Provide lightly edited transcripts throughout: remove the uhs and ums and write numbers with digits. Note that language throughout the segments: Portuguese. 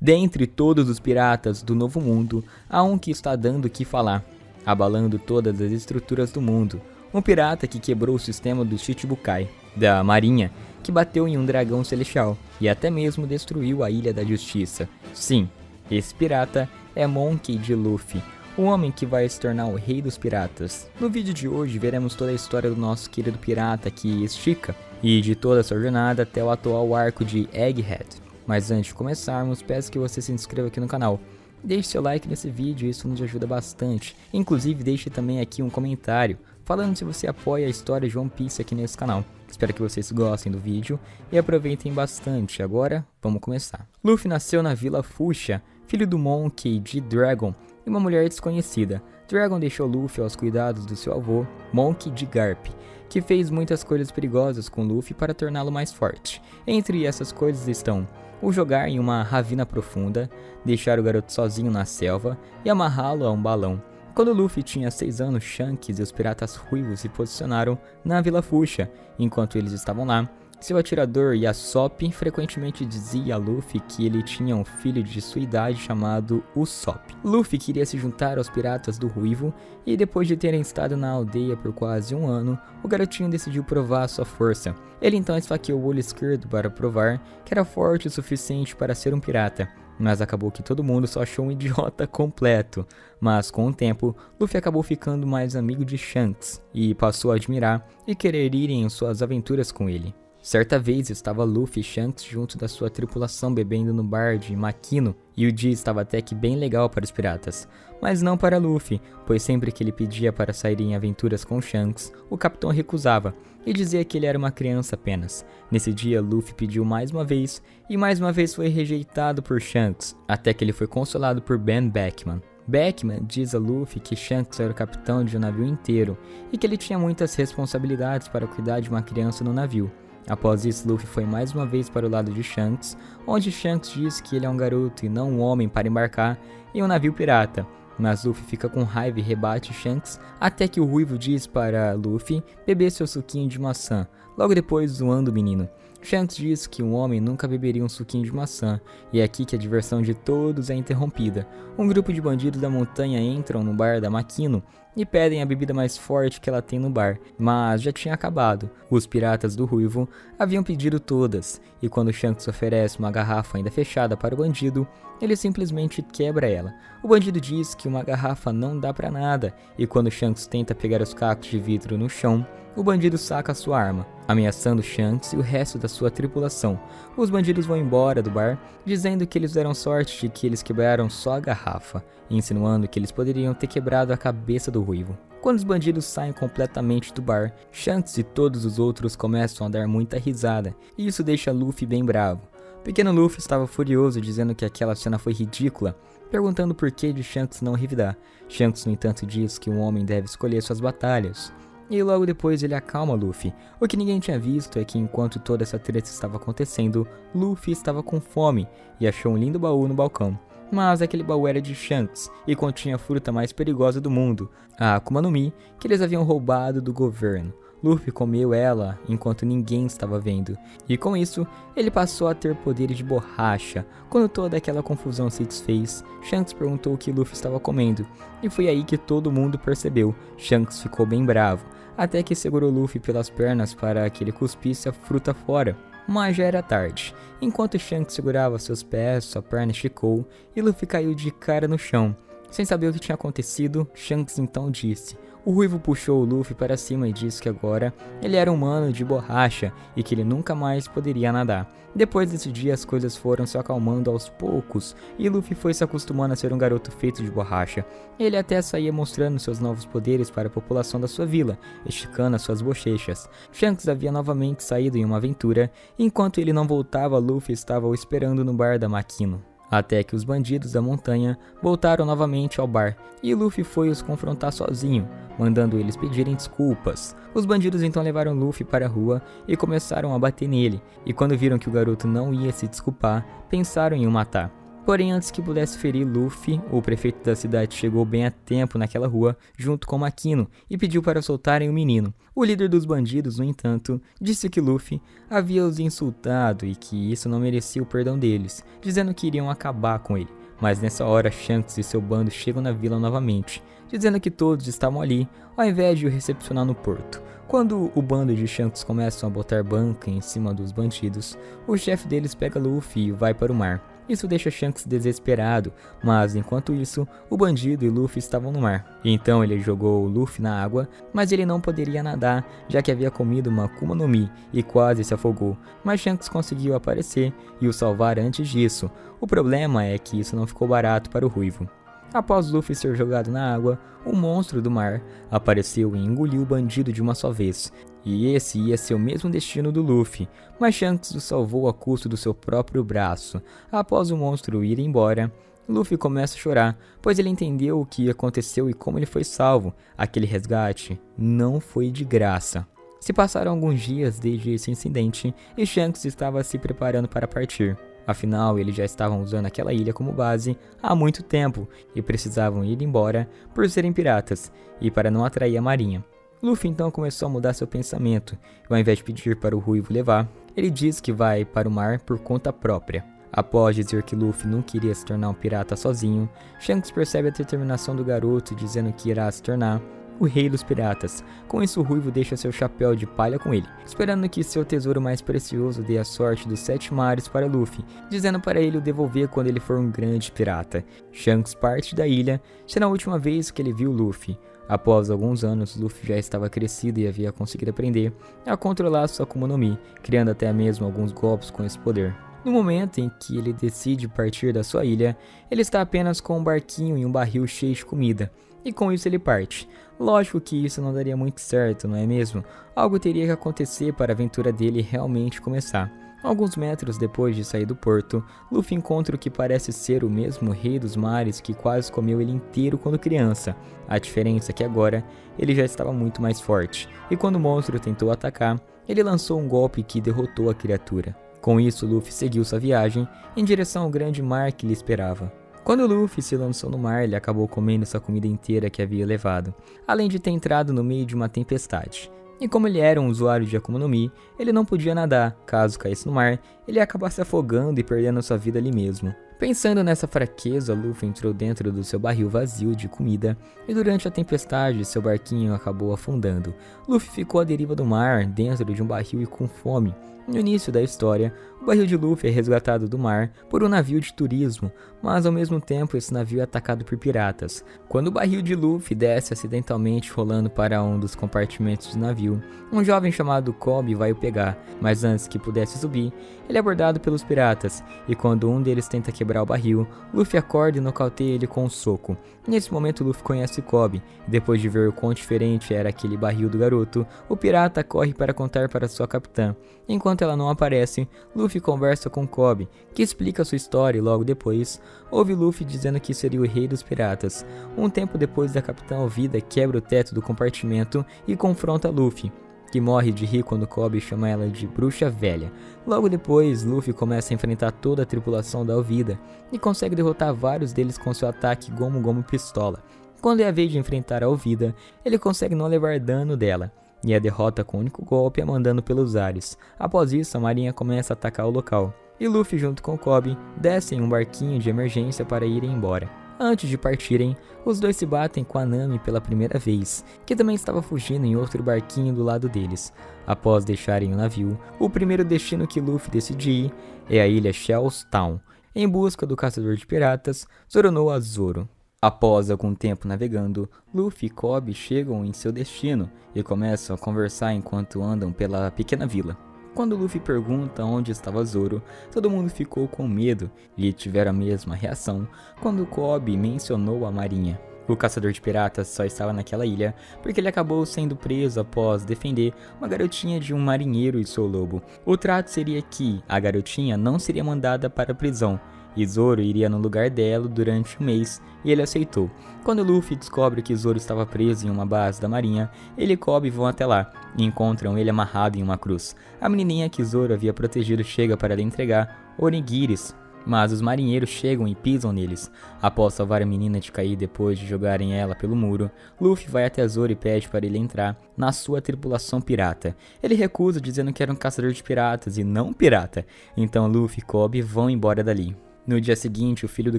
Dentre todos os piratas do Novo Mundo, há um que está dando o que falar, abalando todas as estruturas do mundo. Um pirata que quebrou o sistema do Shichibukai, da marinha, que bateu em um dragão celestial e até mesmo destruiu a Ilha da Justiça. Sim, esse pirata é Monkey D. Luffy, o homem que vai se tornar o rei dos piratas. No vídeo de hoje veremos toda a história do nosso querido pirata que estica e de toda a sua jornada até o atual arco de Egghead. Mas antes de começarmos, peço que você se inscreva aqui no canal. Deixe seu like nesse vídeo, isso nos ajuda bastante. Inclusive deixe também aqui um comentário falando se você apoia a história de One Piece aqui nesse canal. Espero que vocês gostem do vídeo e aproveitem bastante. Agora, vamos começar. Luffy nasceu na Vila Fuchsia, filho do Monkey D. Dragon e uma mulher desconhecida. Dragon deixou Luffy aos cuidados do seu avô, Monkey D. Garp, que fez muitas coisas perigosas com Luffy para torná-lo mais forte. Entre essas coisas estão o jogar em uma ravina profunda, deixar o garoto sozinho na selva e amarrá-lo a um balão. Quando Luffy tinha 6 anos, Shanks e os piratas ruivos se posicionaram na Vila Fuchsia. Enquanto eles estavam lá, seu atirador Yasop frequentemente dizia a Luffy que ele tinha um filho de sua idade chamado Usopp. Luffy queria se juntar aos piratas do Ruivo e depois de terem estado na aldeia por quase um ano, o garotinho decidiu provar sua força. Ele então esfaqueou o olho esquerdo para provar que era forte o suficiente para ser um pirata. Mas acabou que todo mundo só achou um idiota completo. Mas com o tempo, Luffy acabou ficando mais amigo de Shanks e passou a admirar e querer ir em suas aventuras com ele. Certa vez estava Luffy e Shanks junto da sua tripulação bebendo no bar de Makino, e o dia estava até que bem legal para os piratas, mas não para Luffy, pois sempre que ele pedia para sair em aventuras com Shanks, o capitão recusava e dizia que ele era uma criança apenas. Nesse dia, Luffy pediu mais uma vez e mais uma vez foi rejeitado por Shanks, até que ele foi consolado por Ben Beckman. Beckman diz a Luffy que Shanks era o capitão de um navio inteiro e que ele tinha muitas responsabilidades para cuidar de uma criança no navio. Após isso, Luffy foi mais uma vez para o lado de Shanks, onde Shanks diz que ele é um garoto e não um homem para embarcar em um navio pirata. Mas Luffy fica com raiva e rebate Shanks, até que o Ruivo diz para Luffy beber seu suquinho de maçã, logo depois zoando o menino. Shanks diz que um homem nunca beberia um suquinho de maçã, e é aqui que a diversão de todos é interrompida. Um grupo de bandidos da montanha entram no bar da Makino e pedem a bebida mais forte que ela tem no bar, mas já tinha acabado. Os piratas do Ruivo haviam pedido todas, e quando Shanks oferece uma garrafa ainda fechada para o bandido, ele simplesmente quebra ela. O bandido diz que uma garrafa não dá pra nada, e quando Shanks tenta pegar os cacos de vidro no chão, o bandido saca sua arma, ameaçando Shanks e o resto da sua tripulação. Os bandidos vão embora do bar, dizendo que eles deram sorte de que eles quebraram só a garrafa, insinuando que eles poderiam ter quebrado a cabeça do Ruivo. Quando os bandidos saem completamente do bar, Shanks e todos os outros começam a dar muita risada, e isso deixa Luffy bem bravo. O pequeno Luffy estava furioso, dizendo que aquela cena foi ridícula, perguntando por que de Shanks não revidar. Shanks, no entanto, diz que um homem deve escolher suas batalhas. E logo depois ele acalma Luffy. O que ninguém tinha visto é que enquanto toda essa treta estava acontecendo, Luffy estava com fome e achou um lindo baú no balcão. Mas aquele baú era de Shanks e continha a fruta mais perigosa do mundo, a Akuma no Mi, que eles haviam roubado do governo. Luffy comeu ela enquanto ninguém estava vendo, e com isso, ele passou a ter poderes de borracha. Quando toda aquela confusão se desfez, Shanks perguntou o que Luffy estava comendo, e foi aí que todo mundo percebeu. Shanks ficou bem bravo, até que segurou Luffy pelas pernas para que ele cuspisse a fruta fora. Mas já era tarde. Enquanto Shanks segurava seus pés, sua perna esticou, e Luffy caiu de cara no chão. Sem saber o que tinha acontecido, Shanks então disse: o Ruivo puxou o Luffy para cima e disse que agora ele era um humano de borracha e que ele nunca mais poderia nadar. Depois desse dia, as coisas foram se acalmando aos poucos e Luffy foi se acostumando a ser um garoto feito de borracha. Ele até saía mostrando seus novos poderes para a população da sua vila, esticando as suas bochechas. Shanks havia novamente saído em uma aventura, e enquanto ele não voltava, Luffy estava o esperando no bar da Makino. Até que os bandidos da montanha voltaram novamente ao bar, e Luffy foi os confrontar sozinho, mandando eles pedirem desculpas. Os bandidos então levaram Luffy para a rua e começaram a bater nele, e quando viram que o garoto não ia se desculpar, pensaram em o matar. Porém, antes que pudesse ferir Luffy, o prefeito da cidade chegou bem a tempo naquela rua, junto com Makino, e pediu para soltarem o menino. O líder dos bandidos, no entanto, disse que Luffy havia os insultado e que isso não merecia o perdão deles, dizendo que iriam acabar com ele. Mas nessa hora, Shanks e seu bando chegam na vila novamente, dizendo que todos estavam ali, ao invés de o recepcionar no porto. Quando o bando de Shanks começam a botar banca em cima dos bandidos, o chefe deles pega Luffy e vai para o mar. Isso deixa Shanks desesperado, mas enquanto isso, o bandido e Luffy estavam no mar. Então ele jogou Luffy na água, mas ele não poderia nadar, já que havia comido uma Akuma no Mi e quase se afogou. Mas Shanks conseguiu aparecer e o salvar antes disso. O problema é que isso não ficou barato para o Ruivo. Após Luffy ser jogado na água, o monstro do mar apareceu e engoliu o bandido de uma só vez. E esse ia ser o mesmo destino do Luffy, mas Shanks o salvou a custo do seu próprio braço. Após o monstro ir embora, Luffy começa a chorar, pois ele entendeu o que aconteceu e como ele foi salvo. Aquele resgate não foi de graça. Se passaram alguns dias desde esse incidente e Shanks estava se preparando para partir. Afinal, eles já estavam usando aquela ilha como base há muito tempo e precisavam ir embora por serem piratas e para não atrair a marinha. Luffy então começou a mudar seu pensamento e ao invés de pedir para o Ruivo levar, ele diz que vai para o mar por conta própria. Após dizer que Luffy não queria se tornar um pirata sozinho, Shanks percebe a determinação do garoto dizendo que irá se tornar o rei dos piratas. Com isso, o Ruivo deixa seu chapéu de palha com ele, esperando que seu tesouro mais precioso dê a sorte dos 7 mares para Luffy, dizendo para ele o devolver quando ele for um grande pirata. Shanks parte da ilha, será a última vez que ele viu Luffy. Após alguns anos, Luffy já estava crescido e havia conseguido aprender a controlar sua Akuma no Mi, criando até mesmo alguns golpes com esse poder. No momento em que ele decide partir da sua ilha, ele está apenas com um barquinho e um barril cheio de comida, e com isso ele parte. Lógico que isso não daria muito certo, não é mesmo? Algo teria que acontecer para a aventura dele realmente começar. Alguns metros depois de sair do porto, Luffy encontra o que parece ser o mesmo rei dos mares que quase comeu ele inteiro quando criança. A diferença é que agora ele já estava muito mais forte, e quando o monstro tentou atacar, ele lançou um golpe que derrotou a criatura. Com isso, Luffy seguiu sua viagem em direção ao grande mar que lhe esperava. Quando Luffy se lançou no mar, ele acabou comendo sua comida inteira que havia levado, além de ter entrado no meio de uma tempestade. E como ele era um usuário de Akuma no Mi, ele não podia nadar. Caso caísse no mar, ele ia acabar se afogando e perdendo sua vida ali mesmo. Pensando nessa fraqueza, Luffy entrou dentro do seu barril vazio de comida e durante a tempestade seu barquinho acabou afundando. Luffy ficou à deriva do mar, dentro de um barril e com fome. No início da história, o barril de Luffy é resgatado do mar por um navio de turismo, mas ao mesmo tempo esse navio é atacado por piratas. Quando o barril de Luffy desce acidentalmente rolando para um dos compartimentos do navio, um jovem chamado Kobe vai o pegar, mas antes que pudesse subir, ele é abordado pelos piratas, e quando um deles tenta quebrar o barril, Luffy acorda e nocauteia ele com um soco. Nesse momento Luffy conhece Kobe, e depois de ver o quão diferente era aquele barril do garoto, o pirata corre para contar para sua capitã. Enquanto ela não aparece, Luffy conversa com Kobe, que explica sua história e logo depois, ouve Luffy dizendo que seria o rei dos piratas. Um tempo depois, a capitã ouvida quebra o teto do compartimento e confronta Luffy, que morre de rir quando Kobe chama ela de bruxa velha. Logo depois, Luffy começa a enfrentar toda a tripulação da Alvida e consegue derrotar vários deles com seu ataque Gomu Gomu Pistola. Quando é a vez de enfrentar a Alvida, ele consegue não levar dano dela, e a derrota com um único golpe a mandando pelos ares. Após isso, a marinha começa a atacar o local, e Luffy junto com Kobe descem em um barquinho de emergência para irem embora. Antes de partirem, os dois se batem com a Nami pela primeira vez, que também estava fugindo em outro barquinho do lado deles. Após deixarem o navio, o primeiro destino que Luffy decide ir é a ilha Shell's Town, em busca do caçador de piratas Zoronoa Zoro. Após algum tempo navegando, Luffy e Kobe chegam em seu destino e começam a conversar enquanto andam pela pequena vila. Quando Luffy pergunta onde estava Zoro, todo mundo ficou com medo e tiveram a mesma reação quando Kobe mencionou a marinha. O caçador de piratas só estava naquela ilha porque ele acabou sendo preso após defender uma garotinha de um marinheiro e seu lobo. O trato seria que a garotinha não seria mandada para a prisão, e Zoro iria no lugar dela durante um mês, e ele aceitou. Quando Luffy descobre que Zoro estava preso em uma base da marinha, ele e Kobe vão até lá, e encontram ele amarrado em uma cruz. A menininha que Zoro havia protegido chega para lhe entregar onigiris, mas os marinheiros chegam e pisam neles. Após salvar a menina de cair depois de jogarem ela pelo muro, Luffy vai até Zoro e pede para ele entrar na sua tripulação pirata. Ele recusa, dizendo que era um caçador de piratas e não pirata. Então Luffy e Kobe vão embora dali. No dia seguinte, o filho do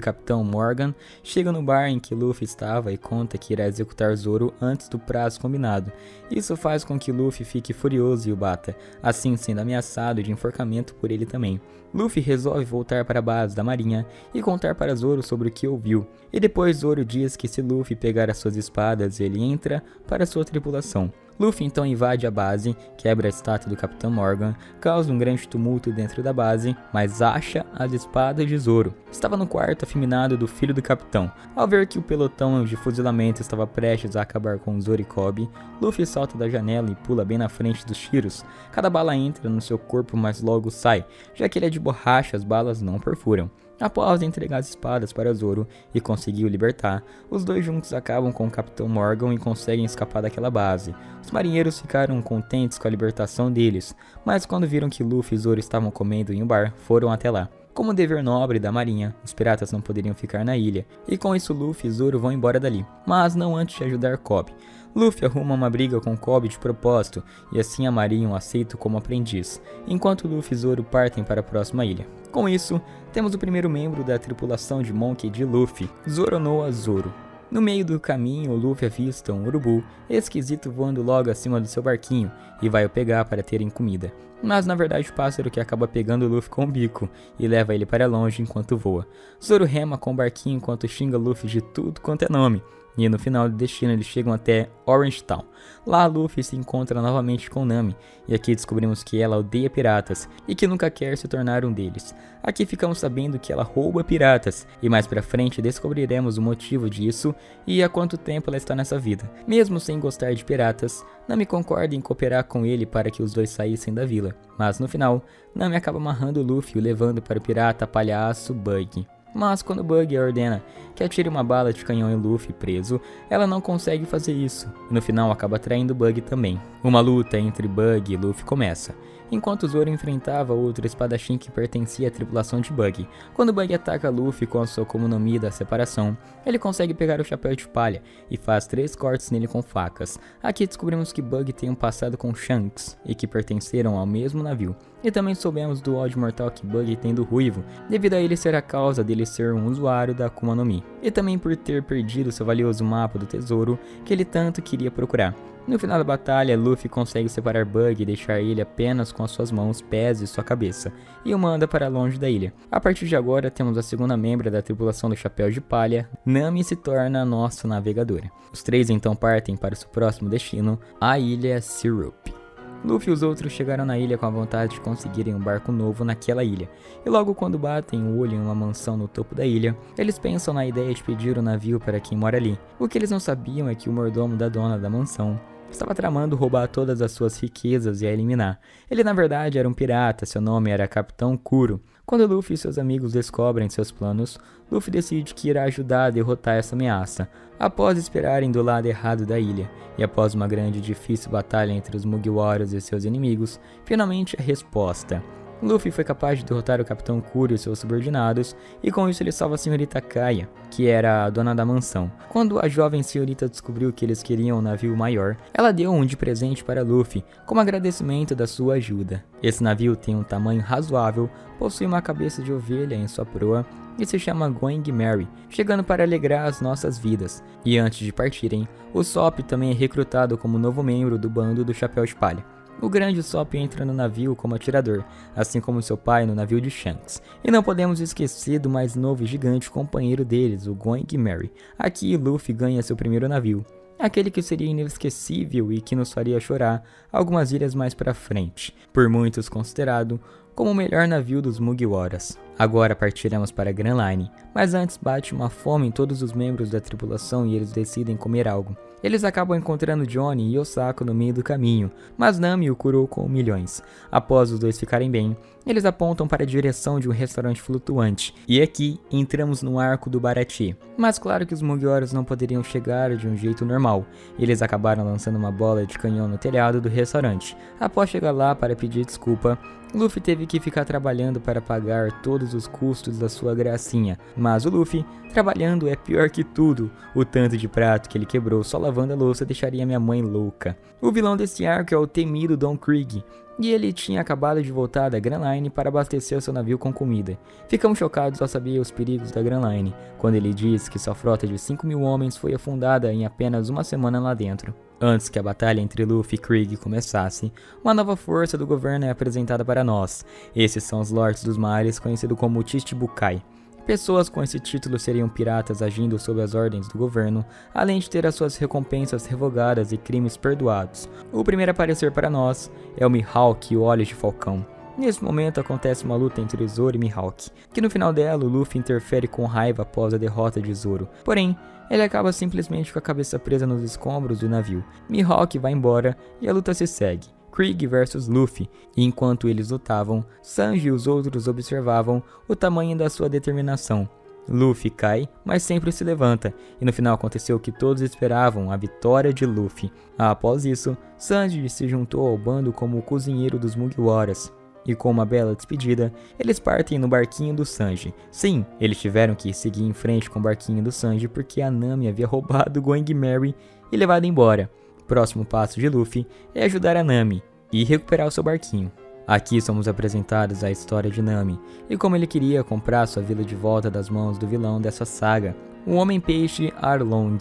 Capitão Morgan chega no bar em que Luffy estava e conta que irá executar Zoro antes do prazo combinado. Isso faz com que Luffy fique furioso e o bata, assim sendo ameaçado de enforcamento por ele também. Luffy resolve voltar para a base da marinha e contar para Zoro sobre o que ouviu. E depois Zoro diz que se Luffy pegar as suas espadas, ele entra para sua tripulação. Luffy então invade a base, quebra a estátua do Capitão Morgan, causa um grande tumulto dentro da base, mas acha as espadas de Zoro. Estava no quarto afeminado do filho do capitão. Ao ver que o pelotão de fuzilamento estava prestes a acabar com Zoro e Kobe, Luffy salta da janela e pula bem na frente dos tiros. Cada bala entra no seu corpo, mas logo sai, já que ele é de borracha, as balas não perfuram. Após entregar as espadas para Zoro e conseguir o libertar, os dois juntos acabam com o Capitão Morgan e conseguem escapar daquela base. Os marinheiros ficaram contentes com a libertação deles, mas quando viram que Luffy e Zoro estavam comendo em um bar, foram até lá. Como dever nobre da marinha, os piratas não poderiam ficar na ilha, e com isso Luffy e Zoro vão embora dali, mas não antes de ajudar Kobe. Luffy arruma uma briga com Kobe de propósito, e assim a marinha o aceita como aprendiz, enquanto Luffy e Zoro partem para a próxima ilha. Com isso, temos o primeiro membro da tripulação de Monkey D. Luffy, Zoronoa Zoro. No meio do caminho, Luffy avista um urubu esquisito voando logo acima do seu barquinho e vai o pegar para terem comida. Mas na verdade o pássaro que acaba pegando o Luffy com o bico e leva ele para longe enquanto voa. Zoro rema com o barquinho enquanto xinga Luffy de tudo quanto é nome. E no final do destino eles chegam até Orange Town. Lá Luffy se encontra novamente com Nami, e aqui descobrimos que ela odeia piratas e que nunca quer se tornar um deles. Aqui ficamos sabendo que ela rouba piratas, e mais pra frente descobriremos o motivo disso e há quanto tempo ela está nessa vida. Mesmo sem gostar de piratas, Nami concorda em cooperar com ele para que os dois saíssem da vila. Mas no final, Nami acaba amarrando Luffy e o levando para o pirata palhaço Bug. Mas quando Bug ordena que atire uma bala de canhão em Luffy preso, ela não consegue fazer isso, e no final acaba traindo Bug também. Uma luta entre Bug e Luffy começa, enquanto Zoro enfrentava outro espadachim que pertencia à tripulação de Bug. Quando Bug ataca Luffy com a sua Akuma no Mi da separação, ele consegue pegar o chapéu de palha e faz 3 cortes nele com facas. Aqui descobrimos que Bug tem um passado com Shanks e que pertenceram ao mesmo navio. E também soubemos do ódio mortal que Bug tem do Ruivo, devido a ele ser a causa dele ser um usuário da Akuma no Mi. E também por ter perdido seu valioso mapa do tesouro que ele tanto queria procurar. No final da batalha, Luffy consegue separar Bug e deixar ele apenas com as suas mãos, pés e sua cabeça, e o manda para longe da ilha. A partir de agora, temos a segunda membra da tripulação do Chapéu de Palha, Nami se torna nossa navegadora. Os três então partem para o seu próximo destino, a ilha Syrup. Luffy e os outros chegaram na ilha com a vontade de conseguirem um barco novo naquela ilha, e logo quando batem o olho em uma mansão no topo da ilha, eles pensam na ideia de pedir o navio para quem mora ali. O que eles não sabiam é que o mordomo da dona da mansão estava tramando roubar todas as suas riquezas e a eliminar. Ele na verdade era um pirata, seu nome era Capitão Kuro. Quando Luffy e seus amigos descobrem seus planos, Luffy decide que irá ajudar a derrotar essa ameaça, após esperarem do lado errado da ilha, e após uma grande e difícil batalha entre os Mugiwaras e seus inimigos, finalmente a resposta. Luffy foi capaz de derrotar o Capitão Kuro e seus subordinados, e com isso ele salva a senhorita Kaya, que era a dona da mansão. Quando a jovem senhorita descobriu que eles queriam um navio maior, ela deu um de presente para Luffy, como agradecimento da sua ajuda. Esse navio tem um tamanho razoável, possui uma cabeça de ovelha em sua proa, e se chama Going Merry, chegando para alegrar as nossas vidas. E antes de partirem, o Sop também é recrutado como novo membro do bando do Chapéu de Palha. O grande Sop entra no navio como atirador, assim como seu pai no navio de Shanks. E não podemos esquecer do mais novo e gigante companheiro deles, o Going Merry. Aqui Luffy ganha seu primeiro navio, aquele que seria inesquecível e que nos faria chorar algumas ilhas mais para frente, por muitos considerado como o melhor navio dos Mugiwaras. Agora partiremos para Grand Line, mas antes bate uma fome em todos os membros da tripulação e eles decidem comer algo. Eles acabam encontrando Johnny e Osako no meio do caminho, mas Nami o curou com milhões. Após os dois ficarem bem, eles apontam para a direção de um restaurante flutuante, e aqui entramos no arco do Baratie. Mas claro que os Mugiwaras não poderiam chegar de um jeito normal, eles acabaram lançando uma bola de canhão no telhado do restaurante. Após chegar lá para pedir desculpa, Luffy teve que ficar trabalhando para pagar todos os custos da sua gracinha, mas o Luffy, trabalhando é pior que tudo. O tanto de prato que ele quebrou só lavando a louça deixaria minha mãe louca. O vilão desse arco é o temido Don Krieg, e ele tinha acabado de voltar da Grand Line para abastecer seu navio com comida. Ficamos chocados ao saber os perigos da Grand Line, quando ele diz que sua frota de 5.000 homens foi afundada em apenas uma semana lá dentro. Antes que a batalha entre Luffy e Krieg começasse, uma nova força do governo é apresentada para nós. Esses são os Lords dos Mares, conhecidos como Chichibukai. Pessoas com esse título seriam piratas agindo sob as ordens do governo, além de ter as suas recompensas revogadas e crimes perdoados. O primeiro a aparecer para nós é o Mihawk, o Olhos de Falcão. Nesse momento acontece uma luta entre Zoro e Mihawk, que no final dela o Luffy interfere com raiva após a derrota de Zoro. Porém, ele acaba simplesmente com a cabeça presa nos escombros do navio. Mihawk vai embora e a luta se segue. Krieg versus Luffy, e enquanto eles lutavam, Sanji e os outros observavam o tamanho da sua determinação. Luffy cai, mas sempre se levanta, e no final aconteceu o que todos esperavam, a vitória de Luffy. Após isso, Sanji se juntou ao bando como o cozinheiro dos Mugiwaras, e com uma bela despedida, eles partem no barquinho do Sanji. Sim, eles tiveram que seguir em frente com o barquinho do Sanji porque a Nami havia roubado o Going Merry e levado embora. O próximo passo de Luffy é ajudar a Nami e recuperar o seu barquinho. Aqui somos apresentados a história de Nami e como ele queria comprar sua vila de volta das mãos do vilão dessa saga, o Homem-Peixe Arlong.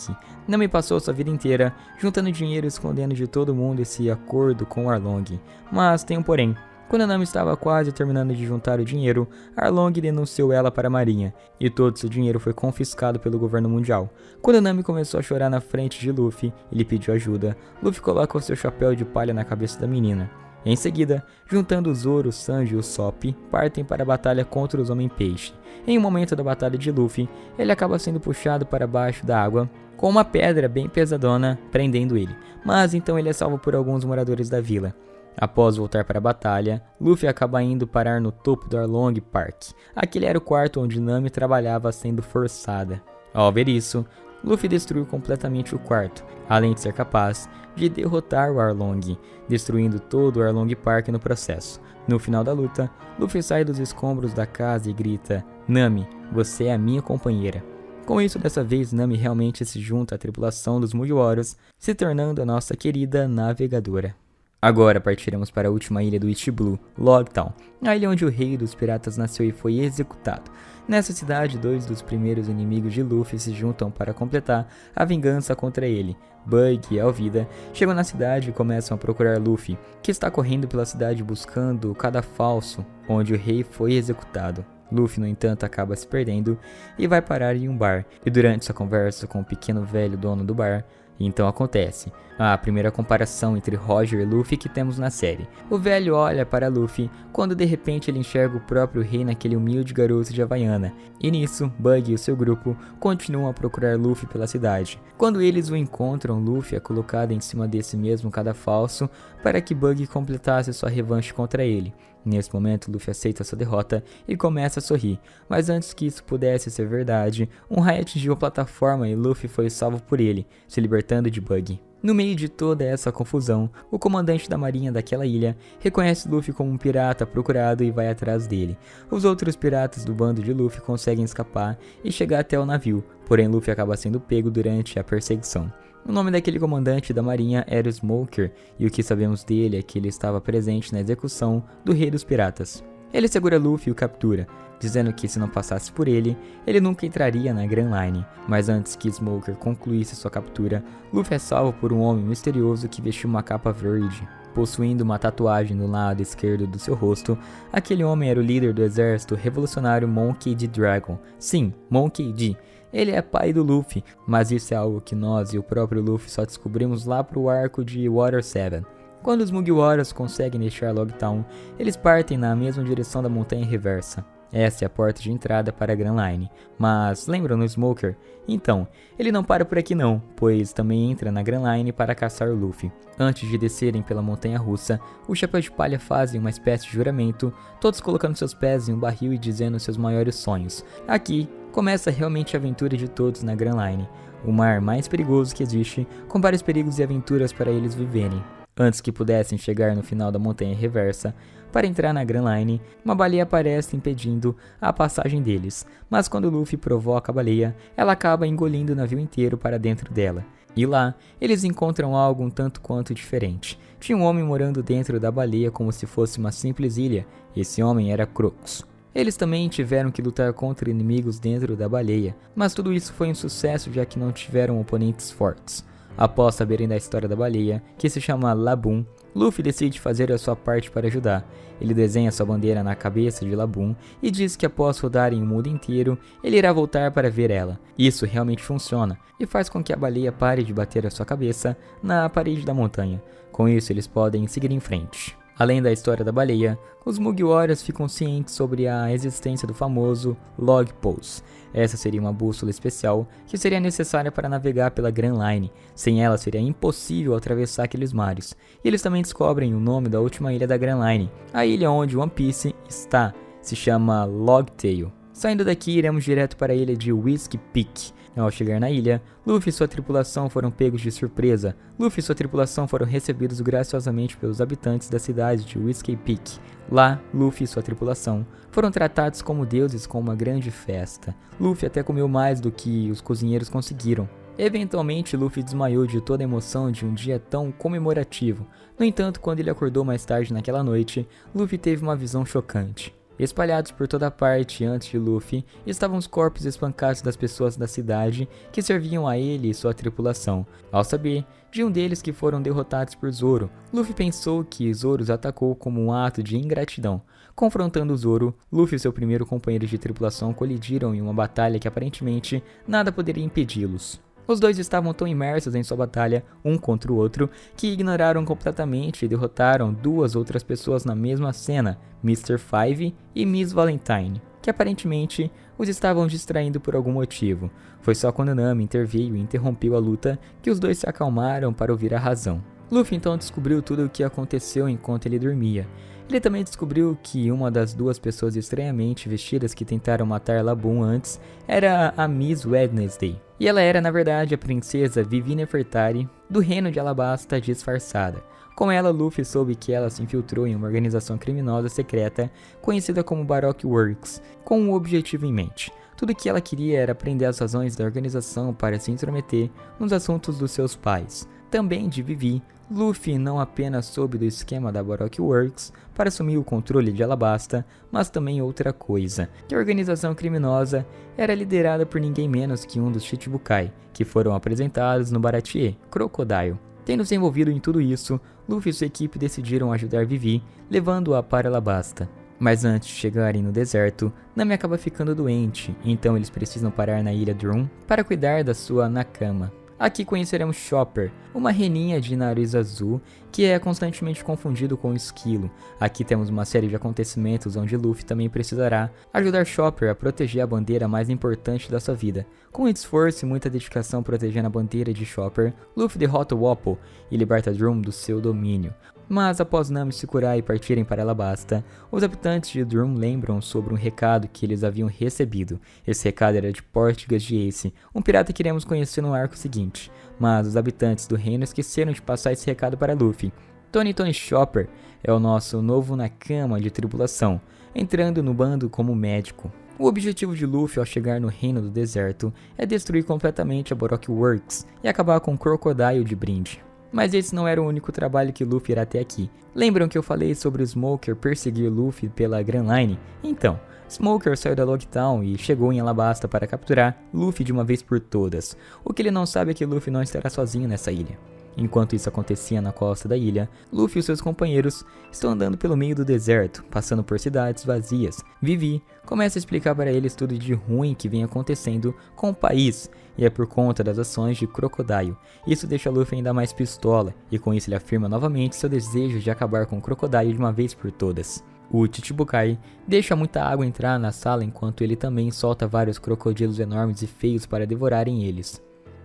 Nami passou sua vida inteira juntando dinheiro e escondendo de todo mundo esse acordo com Arlong. Mas tem um porém. Quando a Nami estava quase terminando de juntar o dinheiro, Arlong denunciou ela para a marinha, e todo seu dinheiro foi confiscado pelo governo mundial. Quando a Nami começou a chorar na frente de Luffy, ele pediu ajuda. Luffy coloca o seu chapéu de palha na cabeça da menina. Em seguida, juntando Zoro, Sanji e Usopp, partem para a batalha contra os Homem-Peixe. Em um momento da batalha de Luffy, ele acaba sendo puxado para baixo da água, com uma pedra bem pesadona prendendo ele, mas então ele é salvo por alguns moradores da vila. Após voltar para a batalha, Luffy acaba indo parar no topo do Arlong Park. Aquele era o quarto onde Nami trabalhava sendo forçada. Ao ver isso, Luffy destruiu completamente o quarto, além de ser capaz de derrotar o Arlong, destruindo todo o Arlong Park no processo. No final da luta, Luffy sai dos escombros da casa e grita: "Nami, você é a minha companheira." Com isso, dessa vez, Nami realmente se junta à tripulação dos Mugiwaras, se tornando a nossa querida navegadora. Agora partiremos para a última ilha do East Blue, Logtown, a ilha onde o rei dos piratas nasceu e foi executado. Nessa cidade, dois dos primeiros inimigos de Luffy se juntam para completar a vingança contra ele. Bug e Alvida chegam na cidade e começam a procurar Luffy, que está correndo pela cidade buscando o cadafalso onde o rei foi executado. Luffy, no entanto, acaba se perdendo e vai parar em um bar, e durante sua conversa com o pequeno velho dono do bar, então acontece a primeira comparação entre Roger e Luffy que temos na série. O velho olha para Luffy quando de repente ele enxerga o próprio rei naquele humilde garoto de Havaiana. E nisso, Bug e o seu grupo continuam a procurar Luffy pela cidade. Quando eles o encontram, Luffy é colocado em cima desse mesmo cadafalso para que Bug completasse sua revanche contra ele. Nesse momento, Luffy aceita sua derrota e começa a sorrir, mas antes que isso pudesse ser verdade, um raio atingiu a plataforma e Luffy foi salvo por ele, se libertando de Bug. No meio de toda essa confusão, o comandante da marinha daquela ilha reconhece Luffy como um pirata procurado e vai atrás dele. Os outros piratas do bando de Luffy conseguem escapar e chegar até o navio, porém Luffy acaba sendo pego durante a perseguição. O nome daquele comandante da marinha era Smoker, e o que sabemos dele é que ele estava presente na execução do rei dos piratas. Ele segura Luffy e o captura, dizendo que se não passasse por ele, ele nunca entraria na Grand Line. Mas antes que Smoker concluísse sua captura, Luffy é salvo por um homem misterioso que vestiu uma capa verde. Possuindo uma tatuagem no lado esquerdo do seu rosto, aquele homem era o líder do exército revolucionário Monkey D. Dragon. Sim, Monkey D. Ele é pai do Luffy, mas isso é algo que nós e o próprio Luffy só descobrimos lá pro arco de Water 7. Quando os Mugiwaras conseguem deixar Logtown, eles partem na mesma direção da montanha reversa. Essa é a porta de entrada para a Grand Line. Mas lembram do Smoker? Então, ele não para por aqui não, pois também entra na Grand Line para caçar o Luffy. Antes de descerem pela montanha russa, o Chapéu de Palha fazem uma espécie de juramento, todos colocando seus pés em um barril e dizendo seus maiores sonhos. Aqui começa realmente a aventura de todos na Grand Line, o mar mais perigoso que existe, com vários perigos e aventuras para eles viverem. Antes que pudessem chegar no final da montanha reversa para entrar na Grand Line, uma baleia aparece impedindo a passagem deles, mas quando Luffy provoca a baleia, ela acaba engolindo o navio inteiro para dentro dela. E lá, eles encontram algo um tanto quanto diferente. Tinha um homem morando dentro da baleia como se fosse uma simples ilha. Esse homem era Crocus. Eles também tiveram que lutar contra inimigos dentro da baleia, mas tudo isso foi um sucesso já que não tiveram oponentes fortes. Após saberem da história da baleia, que se chama Laboon, Luffy decide fazer a sua parte para ajudar. Ele desenha sua bandeira na cabeça de Laboon e diz que após rodarem o mundo inteiro, ele irá voltar para ver ela. Isso realmente funciona e faz com que a baleia pare de bater a sua cabeça na parede da montanha. Com isso, eles podem seguir em frente. Além da história da baleia, os Mugiwaras ficam cientes sobre a existência do famoso Log Pose. Essa seria uma bússola especial que seria necessária para navegar pela Grand Line. Sem ela seria impossível atravessar aqueles mares. E eles também descobrem o nome da última ilha da Grand Line. A ilha onde One Piece está se chama Logtail. Saindo daqui, iremos direto para a ilha de Whiskey Peak. Ao chegar na ilha, Luffy e sua tripulação foram pegos de surpresa. Luffy e sua tripulação foram recebidos graciosamente pelos habitantes da cidade de Whiskey Peak. Lá, Luffy e sua tripulação foram tratados como deuses com uma grande festa. Luffy até comeu mais do que os cozinheiros conseguiram. Eventualmente, Luffy desmaiou de toda a emoção de um dia tão comemorativo. No entanto, quando ele acordou mais tarde naquela noite, Luffy teve uma visão chocante. Espalhados por toda parte antes de Luffy, estavam os corpos espancados das pessoas da cidade que serviam a ele e sua tripulação. Ao saber de um deles que foram derrotados por Zoro, Luffy pensou que Zoro os atacou como um ato de ingratidão. Confrontando Zoro, Luffy e seu primeiro companheiro de tripulação colidiram em uma batalha que aparentemente nada poderia impedi-los. Os dois estavam tão imersos em sua batalha, um contra o outro, que ignoraram completamente e derrotaram duas outras pessoas na mesma cena, Mr. Five e Miss Valentine, que aparentemente os estavam distraindo por algum motivo. Foi só quando Nami interveio e interrompeu a luta que os dois se acalmaram para ouvir a razão. Luffy então descobriu tudo o que aconteceu enquanto ele dormia. Ele também descobriu que uma das duas pessoas estranhamente vestidas que tentaram matar Laboon antes era a Miss Wednesday. E ela era, na verdade, a princesa Vivi Nefertari do reino de Alabasta disfarçada. Com ela, Luffy soube que ela se infiltrou em uma organização criminosa secreta conhecida como Baroque Works, com um objetivo em mente. Tudo que ela queria era aprender as razões da organização para se intrometer nos assuntos dos seus pais. Também de Vivi, Luffy não apenas soube do esquema da Baroque Works para assumir o controle de Alabasta, mas também outra coisa, que a organização criminosa era liderada por ninguém menos que um dos Shichibukai, que foram apresentados no Baratie, Crocodile. Tendo se envolvido em tudo isso, Luffy e sua equipe decidiram ajudar Vivi, levando-a para Alabasta. Mas antes de chegarem no deserto, Nami acaba ficando doente, então eles precisam parar na ilha Drum para cuidar da sua Nakama. Aqui conheceremos Chopper, uma reninha de nariz azul que é constantemente confundido com um esquilo. Aqui temos uma série de acontecimentos onde Luffy também precisará ajudar Chopper a proteger a bandeira mais importante da sua vida. Com muito esforço e muita dedicação protegendo a bandeira de Chopper, Luffy derrota o Wapol e liberta Drum do seu domínio. Mas após Nami se curar e partirem para Alabasta, os habitantes de Drum lembram sobre um recado que eles haviam recebido. Esse recado era de Portgas de Ace, um pirata que iremos conhecer no arco seguinte. Mas os habitantes do reino esqueceram de passar esse recado para Luffy. Tony Chopper é o nosso novo Nakama de tripulação, entrando no bando como médico. O objetivo de Luffy ao chegar no Reino do Deserto é destruir completamente a Baroque Works e acabar com o Crocodile de brinde. Mas esse não era o único trabalho que Luffy irá ter aqui. Lembram que eu falei sobre o Smoker perseguir Luffy pela Grand Line? Então, Smoker saiu da Logtown e chegou em Alabasta para capturar Luffy de uma vez por todas. O que ele não sabe é que Luffy não estará sozinho nessa ilha. Enquanto isso acontecia na costa da ilha, Luffy e seus companheiros estão andando pelo meio do deserto, passando por cidades vazias. Vivi começa a explicar para eles tudo de ruim que vem acontecendo com o país, e é por conta das ações de Crocodile. Isso deixa Luffy ainda mais pistola, e com isso ele afirma novamente seu desejo de acabar com o Crocodile de uma vez por todas. O Chichibukai deixa muita água entrar na sala enquanto ele também solta vários crocodilos enormes e feios para devorarem eles.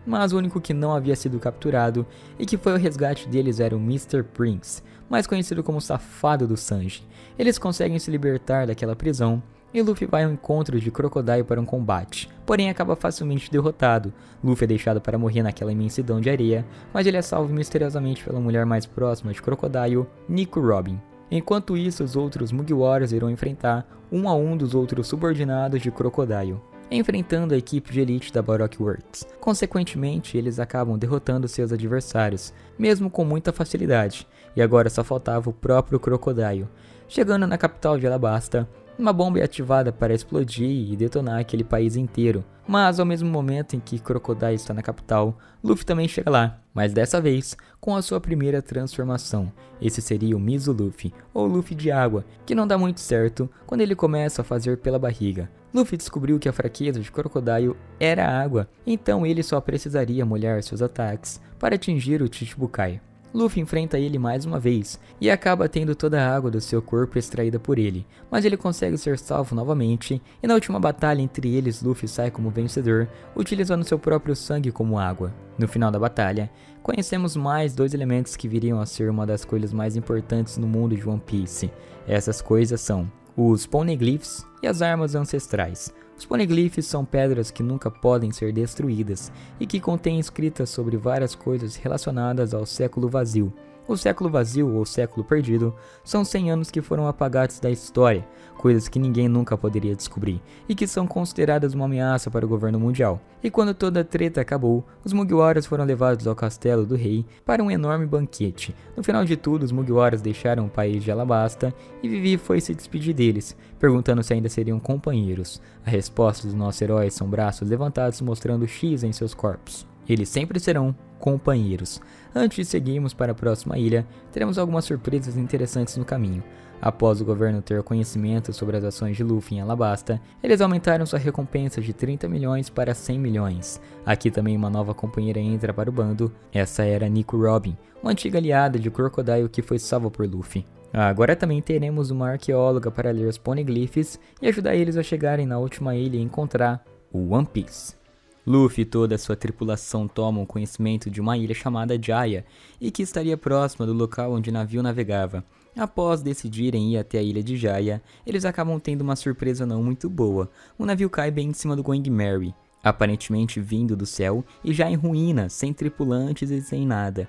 Mas o único que não havia sido capturado e que foi o resgate deles era o Mr. Prince, mais conhecido como o safado do Sanji. Eles conseguem se libertar daquela prisão e Luffy vai ao encontro de Crocodile para um combate, porém acaba facilmente derrotado. Luffy é deixado para morrer naquela imensidão de areia, mas ele é salvo misteriosamente pela mulher mais próxima de Crocodile, Nico Robin. Enquanto isso, os outros Mugiwaras irão enfrentar um a um dos outros subordinados de Crocodile, enfrentando a equipe de elite da Baroque Works. Consequentemente, eles acabam derrotando seus adversários, mesmo com muita facilidade, e agora só faltava o próprio Crocodile. Chegando na capital de Alabasta, uma bomba é ativada para explodir e detonar aquele país inteiro, mas ao mesmo momento em que Crocodile está na capital, Luffy também chega lá, mas dessa vez com a sua primeira transformação. Esse seria o Mizu Luffy, ou Luffy de água, que não dá muito certo quando ele começa a fazer pela barriga. Luffy descobriu que a fraqueza de Crocodile era a água, então ele só precisaria molhar seus ataques para atingir o Chichibukai. Luffy enfrenta ele mais uma vez e acaba tendo toda a água do seu corpo extraída por ele, mas ele consegue ser salvo novamente e na última batalha entre eles Luffy sai como vencedor, utilizando seu próprio sangue como água. No final da batalha, conhecemos mais dois elementos que viriam a ser uma das coisas mais importantes no mundo de One Piece. Essas coisas são os Poneglyphs e as armas ancestrais. Os Poneglyphs são pedras que nunca podem ser destruídas e que contêm escritas sobre várias coisas relacionadas ao século vazio. O século vazio ou século perdido são 100 anos que foram apagados da história, coisas que ninguém nunca poderia descobrir e que são consideradas uma ameaça para o governo mundial. E quando toda a treta acabou, os Mugiwaras foram levados ao castelo do rei para um enorme banquete. No final de tudo, os Mugiwaras deixaram o país de Alabasta e Vivi foi se despedir deles, perguntando se ainda seriam companheiros. A resposta dos nossos heróis são braços levantados mostrando X em seus corpos. Eles sempre serão companheiros. Antes de seguirmos para a próxima ilha, teremos algumas surpresas interessantes no caminho. Após o governo ter conhecimento sobre as ações de Luffy em Alabasta, eles aumentaram sua recompensa de 30 milhões para 100 milhões. Aqui também uma nova companheira entra para o bando, essa era Nico Robin, uma antiga aliada de Crocodile que foi salva por Luffy. Agora também teremos uma arqueóloga para ler os Poneglyphs e ajudar eles a chegarem na última ilha e encontrar o One Piece. Luffy e toda a sua tripulação tomam conhecimento de uma ilha chamada Jaya e que estaria próxima do local onde o navio navegava. Após decidirem ir até a ilha de Jaya, eles acabam tendo uma surpresa não muito boa. O navio cai bem em cima do Going Merry, aparentemente vindo do céu e já em ruínas, sem tripulantes e sem nada.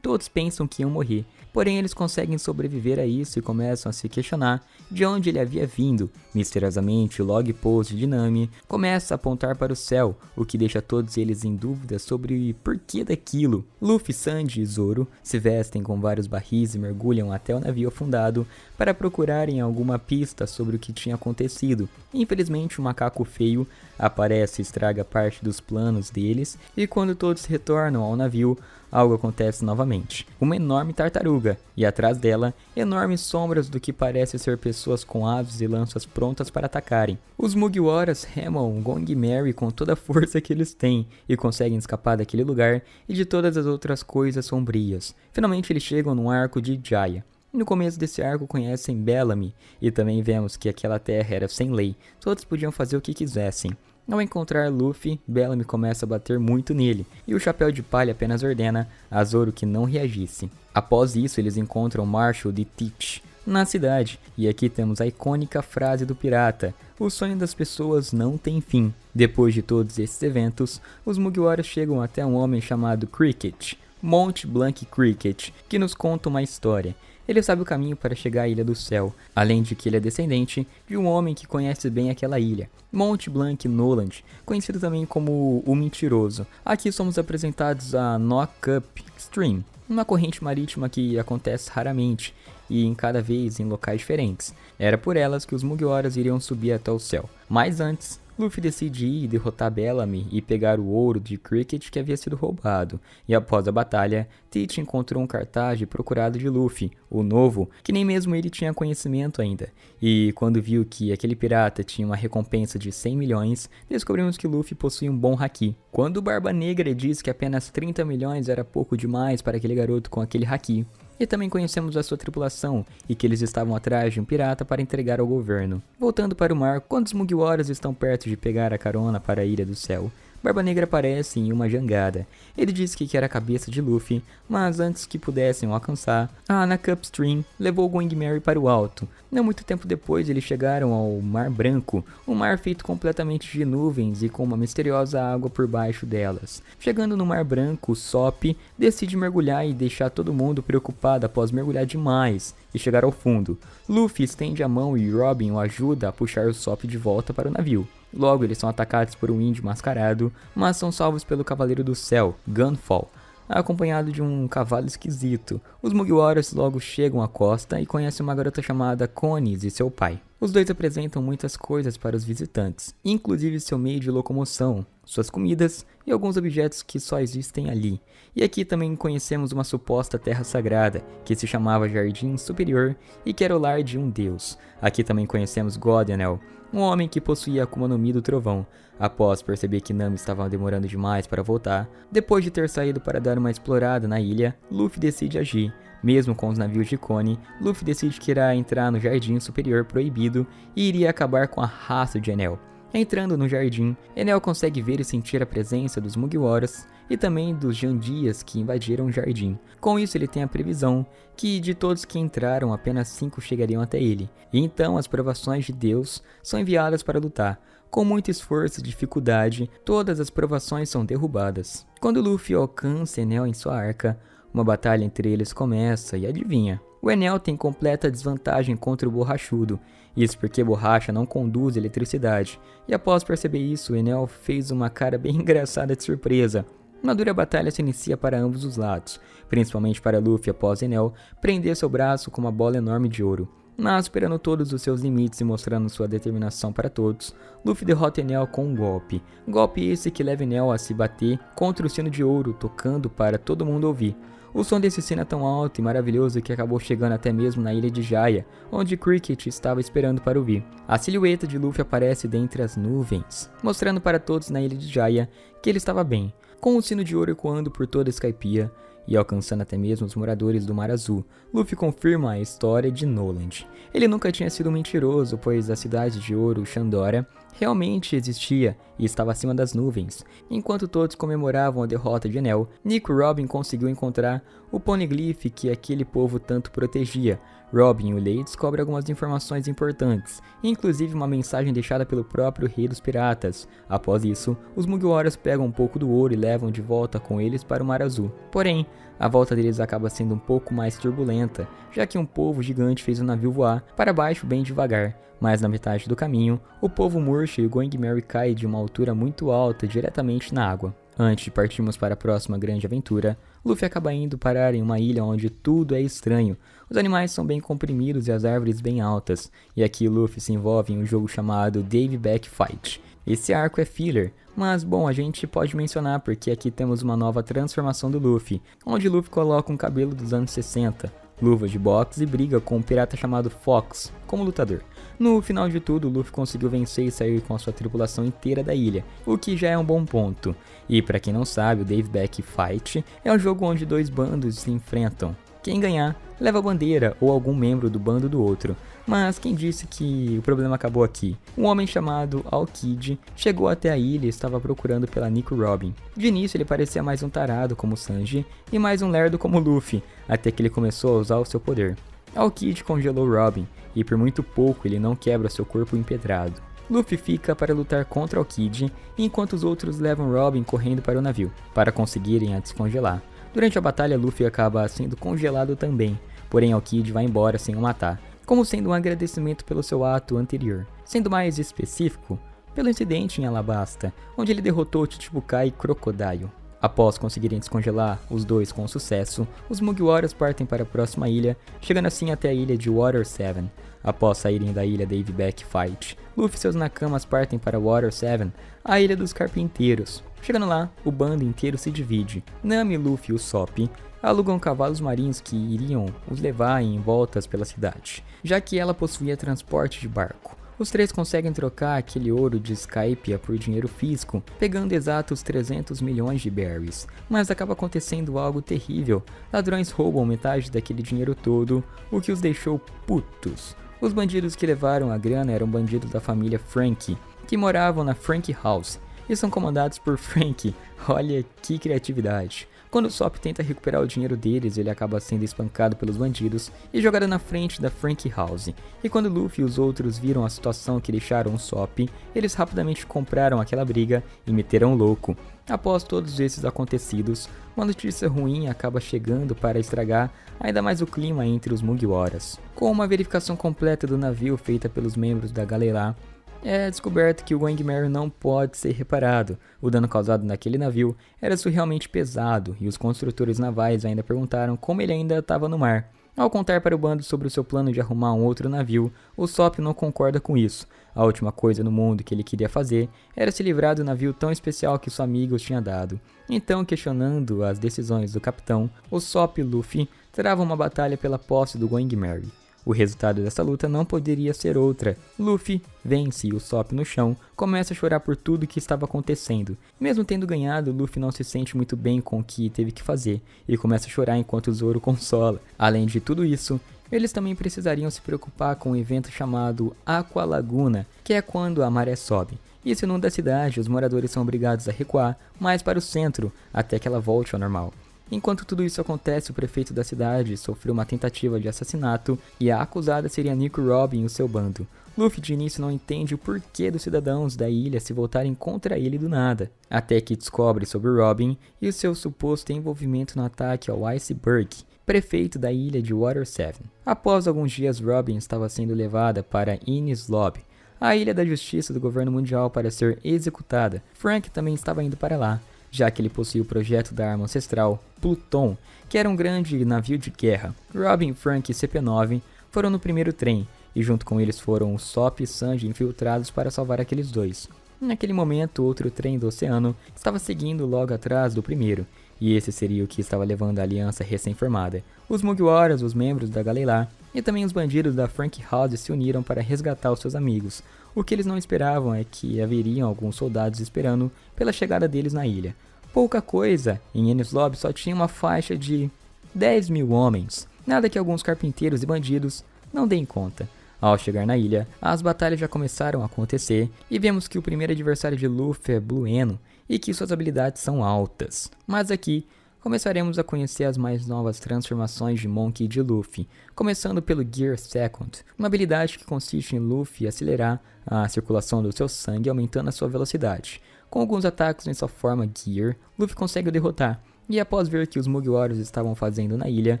Todos pensam que iam morrer, porém eles conseguem sobreviver a isso e começam a se questionar de onde ele havia vindo. Misteriosamente, o log post de Nami começa a apontar para o céu, o que deixa todos eles em dúvida sobre o porquê daquilo. Luffy, Sanji e Zoro se vestem com vários barris e mergulham até o navio afundado para procurarem alguma pista sobre o que tinha acontecido. Infelizmente, o macaco feio aparece e estraga parte dos planos deles, e quando todos retornam ao navio, algo acontece novamente. Uma enorme tartaruga, e atrás dela, enormes sombras do que parece ser pessoas com aves e lanças prontas para atacarem. Os Mugiwaras remam o Going Merry com toda a força que eles têm, e conseguem escapar daquele lugar e de todas as outras coisas sombrias. Finalmente eles chegam no arco de Jaya. No começo desse arco conhecem Bellamy, e também vemos que aquela terra era sem lei, todos podiam fazer o que quisessem. Ao encontrar Luffy, Bellamy começa a bater muito nele, e o Chapéu de Palha apenas ordena a Zoro que não reagisse. Após isso, eles encontram Marshall de Teach na cidade, e aqui temos a icônica frase do pirata: o sonho das pessoas não tem fim. Depois de todos esses eventos, os Mugiwaras chegam até um homem chamado Cricket, Mont Blanc Cricket, que nos conta uma história. Ele sabe o caminho para chegar à Ilha do Céu, além de que ele é descendente de um homem que conhece bem aquela ilha, Mont Blanc Noland, conhecido também como o Mentiroso. Aqui somos apresentados a Knock-Up Stream, uma corrente marítima que acontece raramente e em cada vez em locais diferentes. Era por elas que os Mugiwaras iriam subir até o céu. Mas antes, Luffy decide ir derrotar Bellamy e pegar o ouro de Cricket que havia sido roubado, e após a batalha, Teach encontrou um cartaz procurado de Luffy, o novo, que nem mesmo ele tinha conhecimento ainda, e quando viu que aquele pirata tinha uma recompensa de 100 milhões, descobrimos que Luffy possui um bom haki. Quando o Barba Negra diz que apenas 30 milhões era pouco demais para aquele garoto com aquele haki, e também conhecemos a sua tripulação e que eles estavam atrás de um pirata para entregar ao governo. Voltando para o mar, quando os Mugiwaras estão perto de pegar a carona para a Ilha do Céu, Barba Negra aparece em uma jangada. Ele diz que quer a cabeça de Luffy, mas antes que pudessem o alcançar, a Nakup Stream levou Going Merry para o alto. Não muito tempo depois, eles chegaram ao Mar Branco, um mar feito completamente de nuvens e com uma misteriosa água por baixo delas. Chegando no Mar Branco, o Sop decide mergulhar e deixar todo mundo preocupado após mergulhar demais e chegar ao fundo. Luffy estende a mão e Robin o ajuda a puxar o Sop de volta para o navio. Logo, eles são atacados por um índio mascarado, mas são salvos pelo Cavaleiro do Céu, Gunfall, acompanhado de um cavalo esquisito. Os Mugiwaras logo chegam à costa e conhecem uma garota chamada Konis e seu pai. Os dois apresentam muitas coisas para os visitantes, inclusive seu meio de locomoção, suas comidas e alguns objetos que só existem ali. E aqui também conhecemos uma suposta terra sagrada, que se chamava Jardim Superior e que era o lar de um deus. Aqui também conhecemos Godenel, um homem que possuía a Akuma no Mi do Trovão. Após perceber que Nami estava demorando demais para voltar, depois de ter saído para dar uma explorada na ilha, Luffy decide agir. Mesmo com os navios de Connie, Luffy decide que irá entrar no Jardim Superior Proibido e iria acabar com a raça de Enel. Entrando no jardim, Enel consegue ver e sentir a presença dos Mugiwaras e também dos Jandias que invadiram o jardim. Com isso, ele tem a previsão que de todos que entraram, apenas 5 chegariam até ele. E então as provações de Deus são enviadas para lutar. Com muito esforço e dificuldade, todas as provações são derrubadas. Quando Luffy alcança Enel em sua arca, uma batalha entre eles começa e adivinha? O Enel tem completa desvantagem contra o Borrachudo, isso porque Borracha não conduz eletricidade, e após perceber isso, o Enel fez uma cara bem engraçada de surpresa. Uma dura batalha se inicia para ambos os lados, principalmente para Luffy após Enel prender seu braço com uma bola enorme de ouro. Mas, superando todos os seus limites e mostrando sua determinação para todos, Luffy derrota Enel com um golpe. Golpe esse que leva Enel a se bater contra o sino de ouro, tocando para todo mundo ouvir. O som desse sino é tão alto e maravilhoso que acabou chegando até mesmo na ilha de Jaya, onde Cricket estava esperando para ouvir. A silhueta de Luffy aparece dentre as nuvens, mostrando para todos na ilha de Jaya que ele estava bem, com o sino de ouro ecoando por toda a Skypiea e alcançando até mesmo os moradores do Mar Azul. Luffy confirma a história de Noland. Ele nunca tinha sido mentiroso, pois a cidade de ouro, Shandora, realmente existia e estava acima das nuvens. Enquanto todos comemoravam a derrota de Enel, Nico Robin conseguiu encontrar o Poneglyph que aquele povo tanto protegia. Robin e o Lei descobrem algumas informações importantes, inclusive uma mensagem deixada pelo próprio Rei dos Piratas. Após isso, os Mugiwaras pegam um pouco do ouro e levam de volta com eles para o Mar Azul. Porém, a volta deles acaba sendo um pouco mais turbulenta, já que um polvo gigante fez o navio voar para baixo bem devagar. Mas na metade do caminho, o polvo murcha e o Going Merry cai de uma altura muito alta diretamente na água. Antes de partirmos para a próxima grande aventura, Luffy acaba indo parar em uma ilha onde tudo é estranho. Os animais são bem comprimidos e as árvores bem altas, e aqui Luffy se envolve em um jogo chamado Dave Back Fight. Esse arco é filler, mas bom, a gente pode mencionar porque aqui temos uma nova transformação do Luffy, onde Luffy coloca um cabelo dos anos 60, luvas de boxe e briga com um pirata chamado Fox como lutador. No final de tudo, Luffy conseguiu vencer e sair com a sua tripulação inteira da ilha, o que já é um bom ponto. E para quem não sabe, o Dave Back Fight é um jogo onde dois bandos se enfrentam. Quem ganhar, leva a bandeira ou algum membro do bando do outro. Mas quem disse que o problema acabou aqui? Um homem chamado Aokiji chegou até a ilha e estava procurando pela Nico Robin. De início ele parecia mais um tarado como Sanji e mais um lerdo como Luffy, até que ele começou a usar o seu poder. Aokiji congelou Robin e por muito pouco ele não quebra seu corpo empedrado. Luffy fica para lutar contra Aokiji, enquanto os outros levam Robin correndo para o navio, para conseguirem a descongelar. Durante a batalha, Luffy acaba sendo congelado também, porém Aokiji vai embora sem o matar, como sendo um agradecimento pelo seu ato anterior. Sendo mais específico, pelo incidente em Alabasta, onde ele derrotou Chichibukai e Crocodile. Após conseguirem descongelar os dois com sucesso, os Mugiwaras partem para a próxima ilha, chegando assim até a ilha de Water 7. Após saírem da ilha Dave Back Fight, Luffy e seus Nakamas partem para Water 7, a ilha dos carpinteiros. Chegando lá, o bando inteiro se divide. Nami, Luffy e o Sop alugam cavalos marinhos que iriam os levar em voltas pela cidade, já que ela possuía transporte de barco. Os três conseguem trocar aquele ouro de Skypiea por dinheiro físico, pegando exatos 300 milhões de berries. Mas acaba acontecendo algo terrível. Ladrões roubam metade daquele dinheiro todo, o que os deixou putos. Os bandidos que levaram a grana eram bandidos da família Frankie, que moravam na Frankie House. e são comandados por Frank. Olha que criatividade. Quando o Sop tenta recuperar o dinheiro deles, ele acaba sendo espancado pelos bandidos e jogado na frente da Frank House. E quando Luffy e os outros viram a situação que deixaram o Sop, eles rapidamente compraram aquela briga e meteram louco. Após todos esses acontecidos, uma notícia ruim acaba chegando para estragar ainda mais o clima entre os Mugiwaras. Com uma verificação completa do navio feita pelos membros da Galelá, é descoberto que o Going Merry não pode ser reparado. O dano causado naquele navio era surrealmente pesado e os construtores navais ainda perguntaram como ele ainda estava no mar. Ao contar para o bando sobre o seu plano de arrumar um outro navio, o Sop não concorda com isso. A última coisa no mundo que ele queria fazer era se livrar do navio tão especial que sua amiga os tinha dado. Então, questionando as decisões do capitão, o Sop e Luffy travam uma batalha pela posse do Going Merry. O resultado dessa luta não poderia ser outra. Luffy vence e o Sop no chão começa a chorar por tudo que estava acontecendo. Mesmo tendo ganhado, Luffy não se sente muito bem com o que teve que fazer e começa a chorar enquanto o Zoro consola. Além de tudo isso, eles também precisariam se preocupar com um evento chamado Aqua Laguna, que é quando a maré sobe. Isso inunda a cidade, os moradores são obrigados a recuar mais para o centro até que ela volte ao normal. Enquanto tudo isso acontece, o prefeito da cidade sofreu uma tentativa de assassinato e a acusada seria Nico Robin e o seu bando. Luffy de início não entende o porquê dos cidadãos da ilha se voltarem contra ele do nada, até que descobre sobre Robin e o seu suposto envolvimento no ataque ao Iceberg, prefeito da ilha de Water 7. Após alguns dias, Robin estava sendo levada para Enies Lobby, a ilha da justiça do governo mundial, para ser executada. Frank também estava indo para lá, já que ele possuía o projeto da arma ancestral, Pluton, que era um grande navio de guerra. Robin, Frank e CP9 foram no primeiro trem, e junto com eles foram o Sop e Sanji infiltrados para salvar aqueles dois. Naquele momento, outro trem do oceano estava seguindo logo atrás do primeiro, e esse seria o que estava levando a aliança recém-formada. Os Mugiwaras, os membros da Galelá, e também os bandidos da Frank House se uniram para resgatar os seus amigos. O que eles não esperavam é que haveriam alguns soldados esperando pela chegada deles na ilha. Pouca coisa, em Enies Lobby só tinha uma faixa de 10.000 homens, nada que alguns carpinteiros e bandidos não deem conta. Ao chegar na ilha, as batalhas já começaram a acontecer e vemos que o primeiro adversário de Luffy é Blue Eno e que suas habilidades são altas. Mas aqui começaremos a conhecer as mais novas transformações de Monkey e de Luffy, começando pelo Gear Second, uma habilidade que consiste em Luffy acelerar a circulação do seu sangue aumentando a sua velocidade. Com alguns ataques em sua forma Gear, Luffy consegue o derrotar, e após ver que os Mugiwaras estavam fazendo na ilha,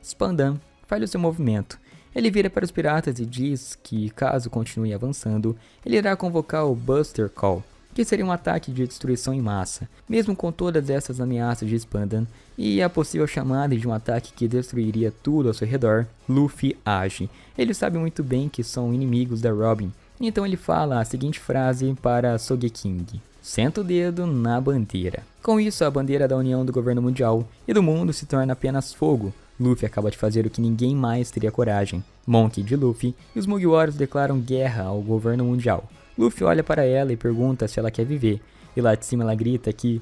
Spandan falha o seu movimento. Ele vira para os piratas e diz que, caso continue avançando, ele irá convocar o Buster Call, que seria um ataque de destruição em massa. Mesmo com todas essas ameaças de Spandan e a possível chamada de um ataque que destruiria tudo ao seu redor, Luffy age. Ele sabe muito bem que são inimigos da Robin, então ele fala a seguinte frase para Sogeking: "Senta o dedo na bandeira." Com isso, a bandeira da União do Governo Mundial e do mundo se torna apenas fogo. Luffy acaba de fazer o que ninguém mais teria coragem. Monkey de Luffy e os Mugiwaras declaram guerra ao governo mundial. Luffy olha para ela e pergunta se ela quer viver, e lá de cima ela grita que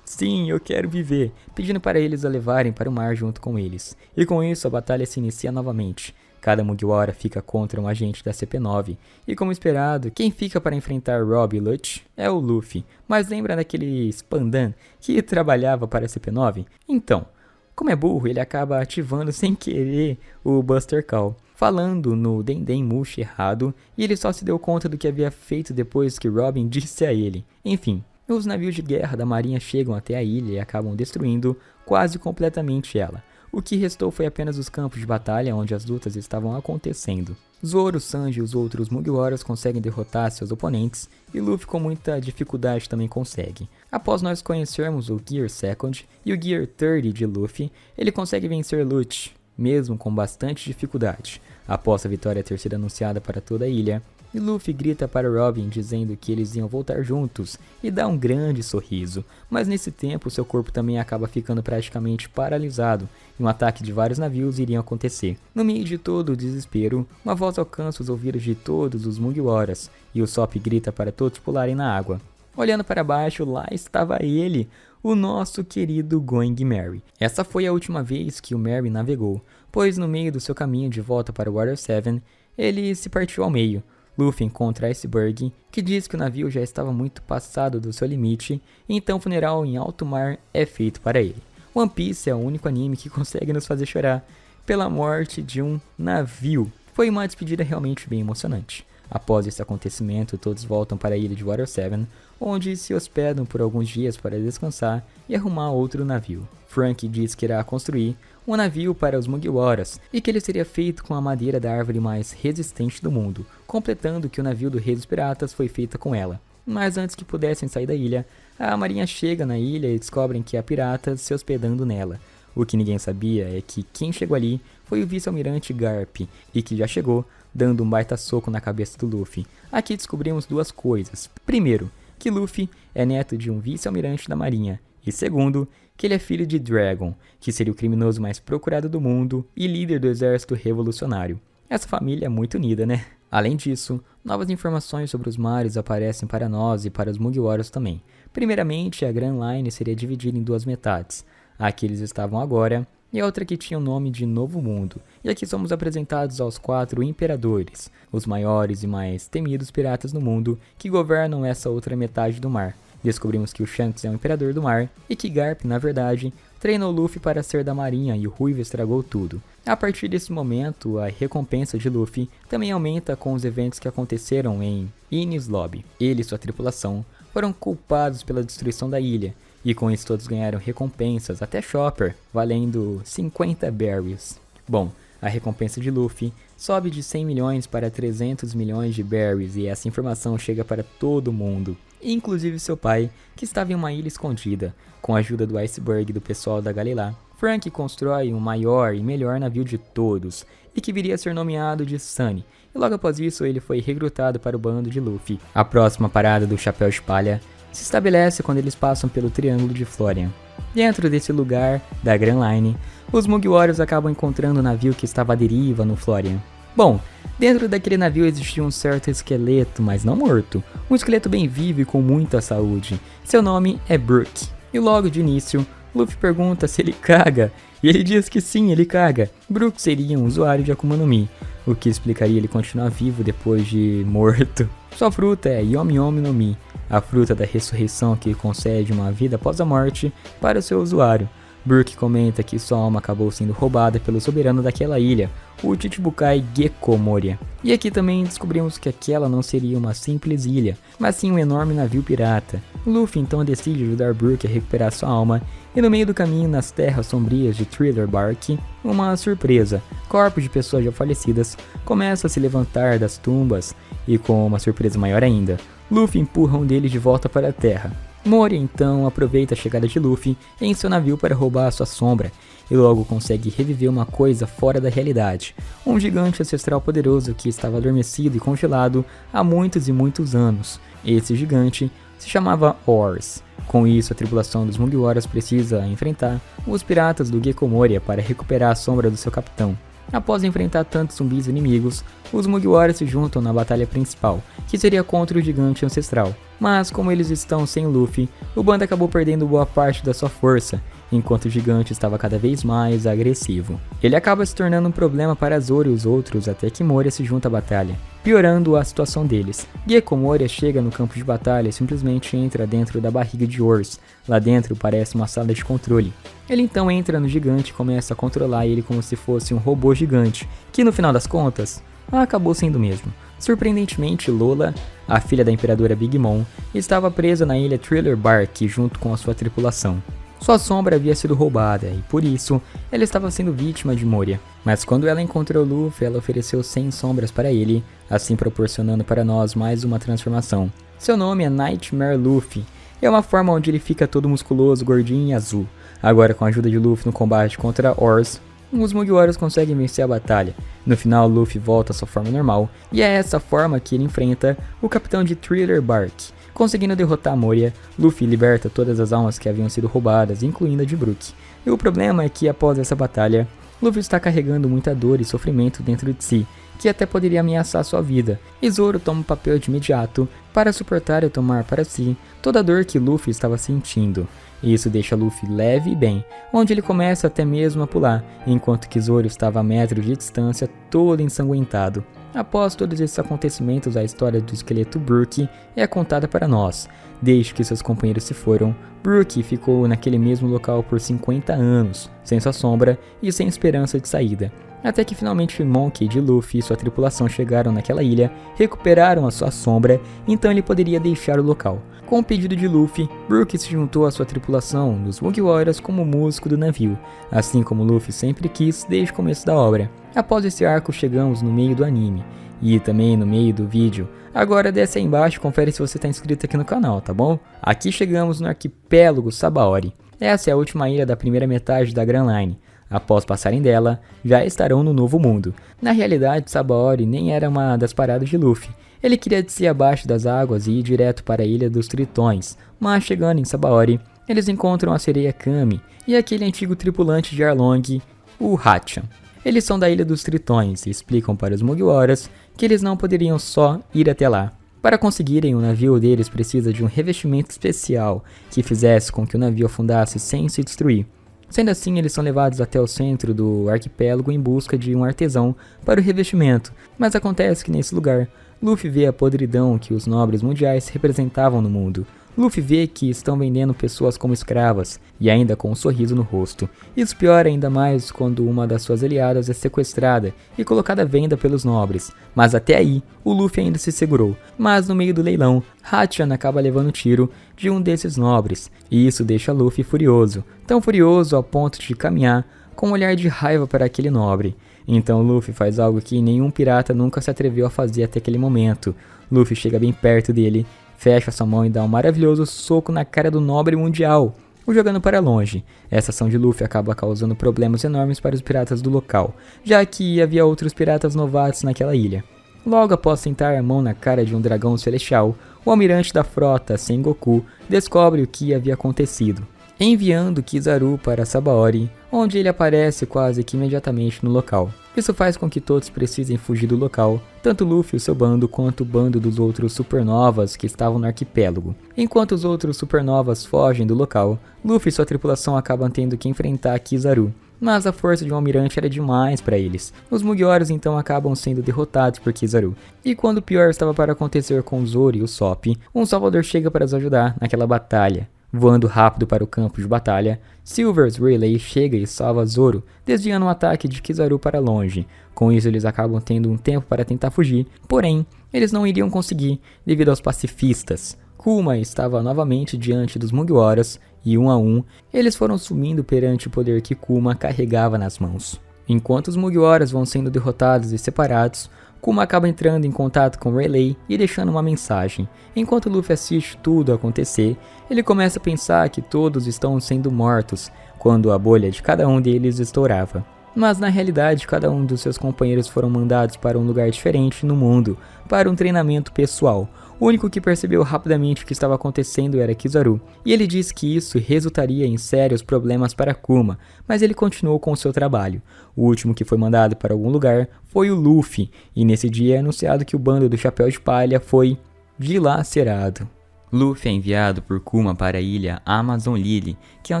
sim, eu quero viver, pedindo para eles a levarem para o mar junto com eles. E com isso a batalha se inicia novamente. Cada Mugiwara fica contra um agente da CP9, e como esperado, quem fica para enfrentar Rob e Lutch é o Luffy. Mas lembra daquele Spandan que trabalhava para a CP9? Então, como é burro, ele acaba ativando sem querer o Buster Call, falando no Dendemushi errado, e ele só se deu conta do que havia feito depois que Robin disse a ele. Enfim, os navios de guerra da marinha chegam até a ilha e acabam destruindo quase completamente ela. O que restou foi apenas os campos de batalha onde as lutas estavam acontecendo. Zoro, Sanji e os outros Mugiwaras conseguem derrotar seus oponentes, e Luffy com muita dificuldade também consegue. Após nós conhecermos o Gear Second e o Gear 30 de Luffy, ele consegue vencer Lutch, mesmo com bastante dificuldade. Após a vitória ter sido anunciada para toda a ilha, e Luffy grita para Robin dizendo que eles iam voltar juntos e dá um grande sorriso, mas nesse tempo seu corpo também acaba ficando praticamente paralisado e um ataque de vários navios iria acontecer. No meio de todo o desespero, uma voz alcança os ouvidos de todos os Mugiwaras e o Sop grita para todos pularem na água. Olhando para baixo, lá estava ele, o nosso querido Going Merry. Essa foi a última vez que o Merry navegou, pois no meio do seu caminho de volta para o Water 7, ele se partiu ao meio. Luffy encontra Iceberg, que diz que o navio já estava muito passado do seu limite, e então o funeral em alto mar é feito para ele. One Piece é o único anime que consegue nos fazer chorar pela morte de um navio. Foi uma despedida realmente bem emocionante. Após esse acontecimento, todos voltam para a ilha de Water 7, onde se hospedam por alguns dias para descansar e arrumar outro navio. Frank diz que irá construir um navio para os Mugiwaras e que ele seria feito com a madeira da árvore mais resistente do mundo, completando que o navio do Rei dos Piratas foi feito com ela. Mas antes que pudessem sair da ilha, a marinha chega na ilha e descobrem que há piratas se hospedando nela. O que ninguém sabia é que quem chegou ali foi o vice-almirante Garp, e que já chegou dando um baita soco na cabeça do Luffy. Aqui descobrimos duas coisas. Primeiro, que Luffy é neto de um vice-almirante da marinha. E segundo, que ele é filho de Dragon, que seria o criminoso mais procurado do mundo e líder do exército revolucionário. Essa família é muito unida, né? Além disso, novas informações sobre os mares aparecem para nós e para os Mugiwaras também. Primeiramente, a Grand Line seria dividida em duas metades. A que eles estavam agora e a outra que tinha o nome de Novo Mundo. E aqui somos apresentados aos 4 imperadores, os maiores e mais temidos piratas do mundo que governam essa outra metade do mar. Descobrimos que o Shanks é o imperador do mar e que Garp, na verdade, treinou Luffy para ser da marinha e o Ruivo estragou tudo. A partir desse momento, a recompensa de Luffy também aumenta com os eventos que aconteceram em Enies Lobby. Ele e sua tripulação foram culpados pela destruição da ilha, e com isso todos ganharam recompensas, até Chopper, valendo 50 berries. Bom, a recompensa de Luffy sobe de 100 milhões para 300 milhões de berries e essa informação chega para todo mundo, inclusive seu pai, que estava em uma ilha escondida. Com a ajuda do Iceberg e do pessoal da Galilá, Frank constrói o maior e melhor navio de todos, e que viria a ser nomeado de Sunny, e logo após isso ele foi recrutado para o bando de Luffy. A próxima parada do Chapéu de Palha se estabelece quando eles passam pelo Triângulo de Florian. Dentro desse lugar, da Grand Line, os Mugiwaras acabam encontrando o navio que estava à deriva no Florian. Bom, dentro daquele navio existia um certo esqueleto, mas não morto. Um esqueleto bem vivo e com muita saúde. Seu nome é Brook. E logo de início, Luffy pergunta se ele caga, e ele diz que sim, ele caga. Brook seria um usuário de Akuma no Mi, o que explicaria ele continuar vivo depois de morto. Sua fruta é Yomi Yomi no Mi, a fruta da ressurreição que concede uma vida após a morte para o seu usuário. Brook comenta que sua alma acabou sendo roubada pelo soberano daquela ilha, o Chichibukai Gecko Moria. E aqui também descobrimos que aquela não seria uma simples ilha, mas sim um enorme navio pirata. Luffy então decide ajudar Brook a recuperar sua alma, e no meio do caminho nas terras sombrias de Thriller Bark, uma surpresa. Corpos de pessoas já falecidas começam a se levantar das tumbas, e com uma surpresa maior ainda, Luffy empurra um deles de volta para a terra. Moria então aproveita a chegada de Luffy em seu navio para roubar a sua sombra, e logo consegue reviver uma coisa fora da realidade, um gigante ancestral poderoso que estava adormecido e congelado há muitos e muitos anos. Esse gigante se chamava Ors. Com isso, a tripulação dos Mugiwaras precisa enfrentar os piratas do Gecko Moria para recuperar a sombra do seu capitão. Após enfrentar tantos zumbis inimigos, os Mugiwaras se juntam na batalha principal, que seria contra o gigante ancestral. Mas como eles estão sem Luffy, o bando acabou perdendo boa parte da sua força, enquanto o gigante estava cada vez mais agressivo. Ele acaba se tornando um problema para Zoro e os outros até que Moria se junta à batalha, piorando a situação deles. Gecko Moria chega no campo de batalha e simplesmente entra dentro da barriga de Ors. Lá dentro parece uma sala de controle. Ele então entra no gigante e começa a controlar ele como se fosse um robô gigante, que no final das contas, acabou sendo mesmo. Surpreendentemente, Lola, a filha da imperadora Big Mom, estava presa na ilha Thriller Bark junto com a sua tripulação. Sua sombra havia sido roubada e, por isso, ela estava sendo vítima de Moria. Mas quando ela encontrou Luffy, ela ofereceu 100 sombras para ele, assim proporcionando para nós mais uma transformação. Seu nome é Nightmare Luffy, e é uma forma onde ele fica todo musculoso, gordinho e azul. Agora, com a ajuda de Luffy no combate contra Ors, os Mugiwaras conseguem vencer a batalha. No final, Luffy volta à sua forma normal, e é essa forma que ele enfrenta o capitão de Thriller Bark. Conseguindo derrotar Moria, Luffy liberta todas as almas que haviam sido roubadas, incluindo a de Brook. E o problema é que, após essa batalha, Luffy está carregando muita dor e sofrimento dentro de si, que até poderia ameaçar sua vida. E Zoro toma o papel de imediato para suportar e tomar para si toda a dor que Luffy estava sentindo. E isso deixa Luffy leve e bem, onde ele começa até mesmo a pular, enquanto que Zoro estava a metros de distância todo ensanguentado. Após todos esses acontecimentos, a história do esqueleto Brook é contada para nós. Desde que seus companheiros se foram, Brook ficou naquele mesmo local por 50 anos, sem sua sombra e sem esperança de saída. Até que finalmente Monkey, de Luffy e sua tripulação chegaram naquela ilha, recuperaram a sua sombra, então ele poderia deixar o local. Com o pedido de Luffy, Brook se juntou à sua tripulação nos Mugiwaras como músico do navio, assim como Luffy sempre quis desde o começo da obra. Após esse arco chegamos no meio do anime, e também no meio do vídeo. Agora desce aí embaixo e confere se você está inscrito aqui no canal, tá bom? Aqui chegamos no arquipélago Sabaody. Essa é a última ilha da primeira metade da Grand Line. Após passarem dela, já estarão no Novo Mundo. Na realidade, Sabaody nem era uma das paradas de Luffy. Ele queria descer abaixo das águas e ir direto para a Ilha dos Tritões, mas chegando em Sabaody, eles encontram a sereia Kami e aquele antigo tripulante de Arlong, o Hachan. Eles são da Ilha dos Tritões e explicam para os Mugiwaras que eles não poderiam só ir até lá. Para conseguirem, o navio deles precisa de um revestimento especial que fizesse com que o navio afundasse sem se destruir. Sendo assim, eles são levados até o centro do arquipélago em busca de um artesão para o revestimento, mas acontece que nesse lugar, Luffy vê a podridão que os nobres mundiais representavam no mundo. Luffy vê que estão vendendo pessoas como escravas, e ainda com um sorriso no rosto. Isso piora ainda mais quando uma das suas aliadas é sequestrada e colocada à venda pelos nobres. Mas até aí, o Luffy ainda se segurou. Mas no meio do leilão, Hachan acaba levando um tiro de um desses nobres, e isso deixa Luffy furioso. Tão furioso ao ponto de caminhar com um olhar de raiva para aquele nobre. Então Luffy faz algo que nenhum pirata nunca se atreveu a fazer até aquele momento. Luffy chega bem perto dele, fecha sua mão e dá um maravilhoso soco na cara do nobre mundial, o jogando para longe. Essa ação de Luffy acaba causando problemas enormes para os piratas do local, já que havia outros piratas novatos naquela ilha. Logo após sentar a mão na cara de um dragão celestial, o almirante da frota, Sengoku, descobre o que havia acontecido, enviando Kizaru para Sabaody, onde ele aparece quase que imediatamente no local. Isso faz com que todos precisem fugir do local, tanto Luffy e seu bando quanto o bando dos outros supernovas que estavam no arquipélago. Enquanto os outros supernovas fogem do local, Luffy e sua tripulação acabam tendo que enfrentar Kizaru, mas a força de um almirante era demais para eles. Os Mugiwaras então acabam sendo derrotados por Kizaru. E quando o pior estava para acontecer com Zoro e o Sop, um salvador chega para os ajudar naquela batalha. Voando rápido para o campo de batalha, Silver's Rayleigh chega e salva Zoro, desviando um ataque de Kizaru para longe. Com isso eles acabam tendo um tempo para tentar fugir, porém, eles não iriam conseguir devido aos pacifistas. Kuma estava novamente diante dos Mugiwaras e um a um, eles foram sumindo perante o poder que Kuma carregava nas mãos. Enquanto os Mugiwaras vão sendo derrotados e separados, Kuma acaba entrando em contato com Rayleigh e deixando uma mensagem. Enquanto Luffy assiste tudo acontecer, ele começa a pensar que todos estão sendo mortos quando a bolha de cada um deles estourava. Mas na realidade, cada um dos seus companheiros foram mandados para um lugar diferente no mundo, para um treinamento pessoal. O único que percebeu rapidamente o que estava acontecendo era Kizaru, e ele disse que isso resultaria em sérios problemas para Kuma, mas ele continuou com o seu trabalho. O último que foi mandado para algum lugar foi o Luffy, e nesse dia é anunciado que o bando do Chapéu de Palha foi dilacerado. Luffy é enviado por Kuma para a ilha Amazon Lily, que é um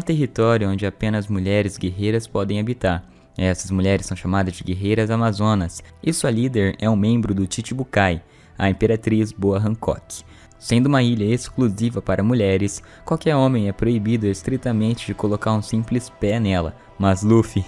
território onde apenas mulheres guerreiras podem habitar. Essas mulheres são chamadas de guerreiras amazonas, e sua líder é um membro do Chichibukai, a Imperatriz Boa Hancock. Sendo uma ilha exclusiva para mulheres, qualquer homem é proibido estritamente de colocar um simples pé nela, mas Luffy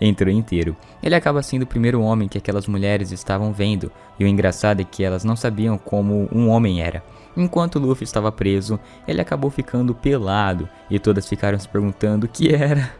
entrou inteiro. Ele acaba sendo o primeiro homem que aquelas mulheres estavam vendo, e o engraçado é que elas não sabiam como um homem era. Enquanto Luffy estava preso, ele acabou ficando pelado, e todas ficaram se perguntando o que era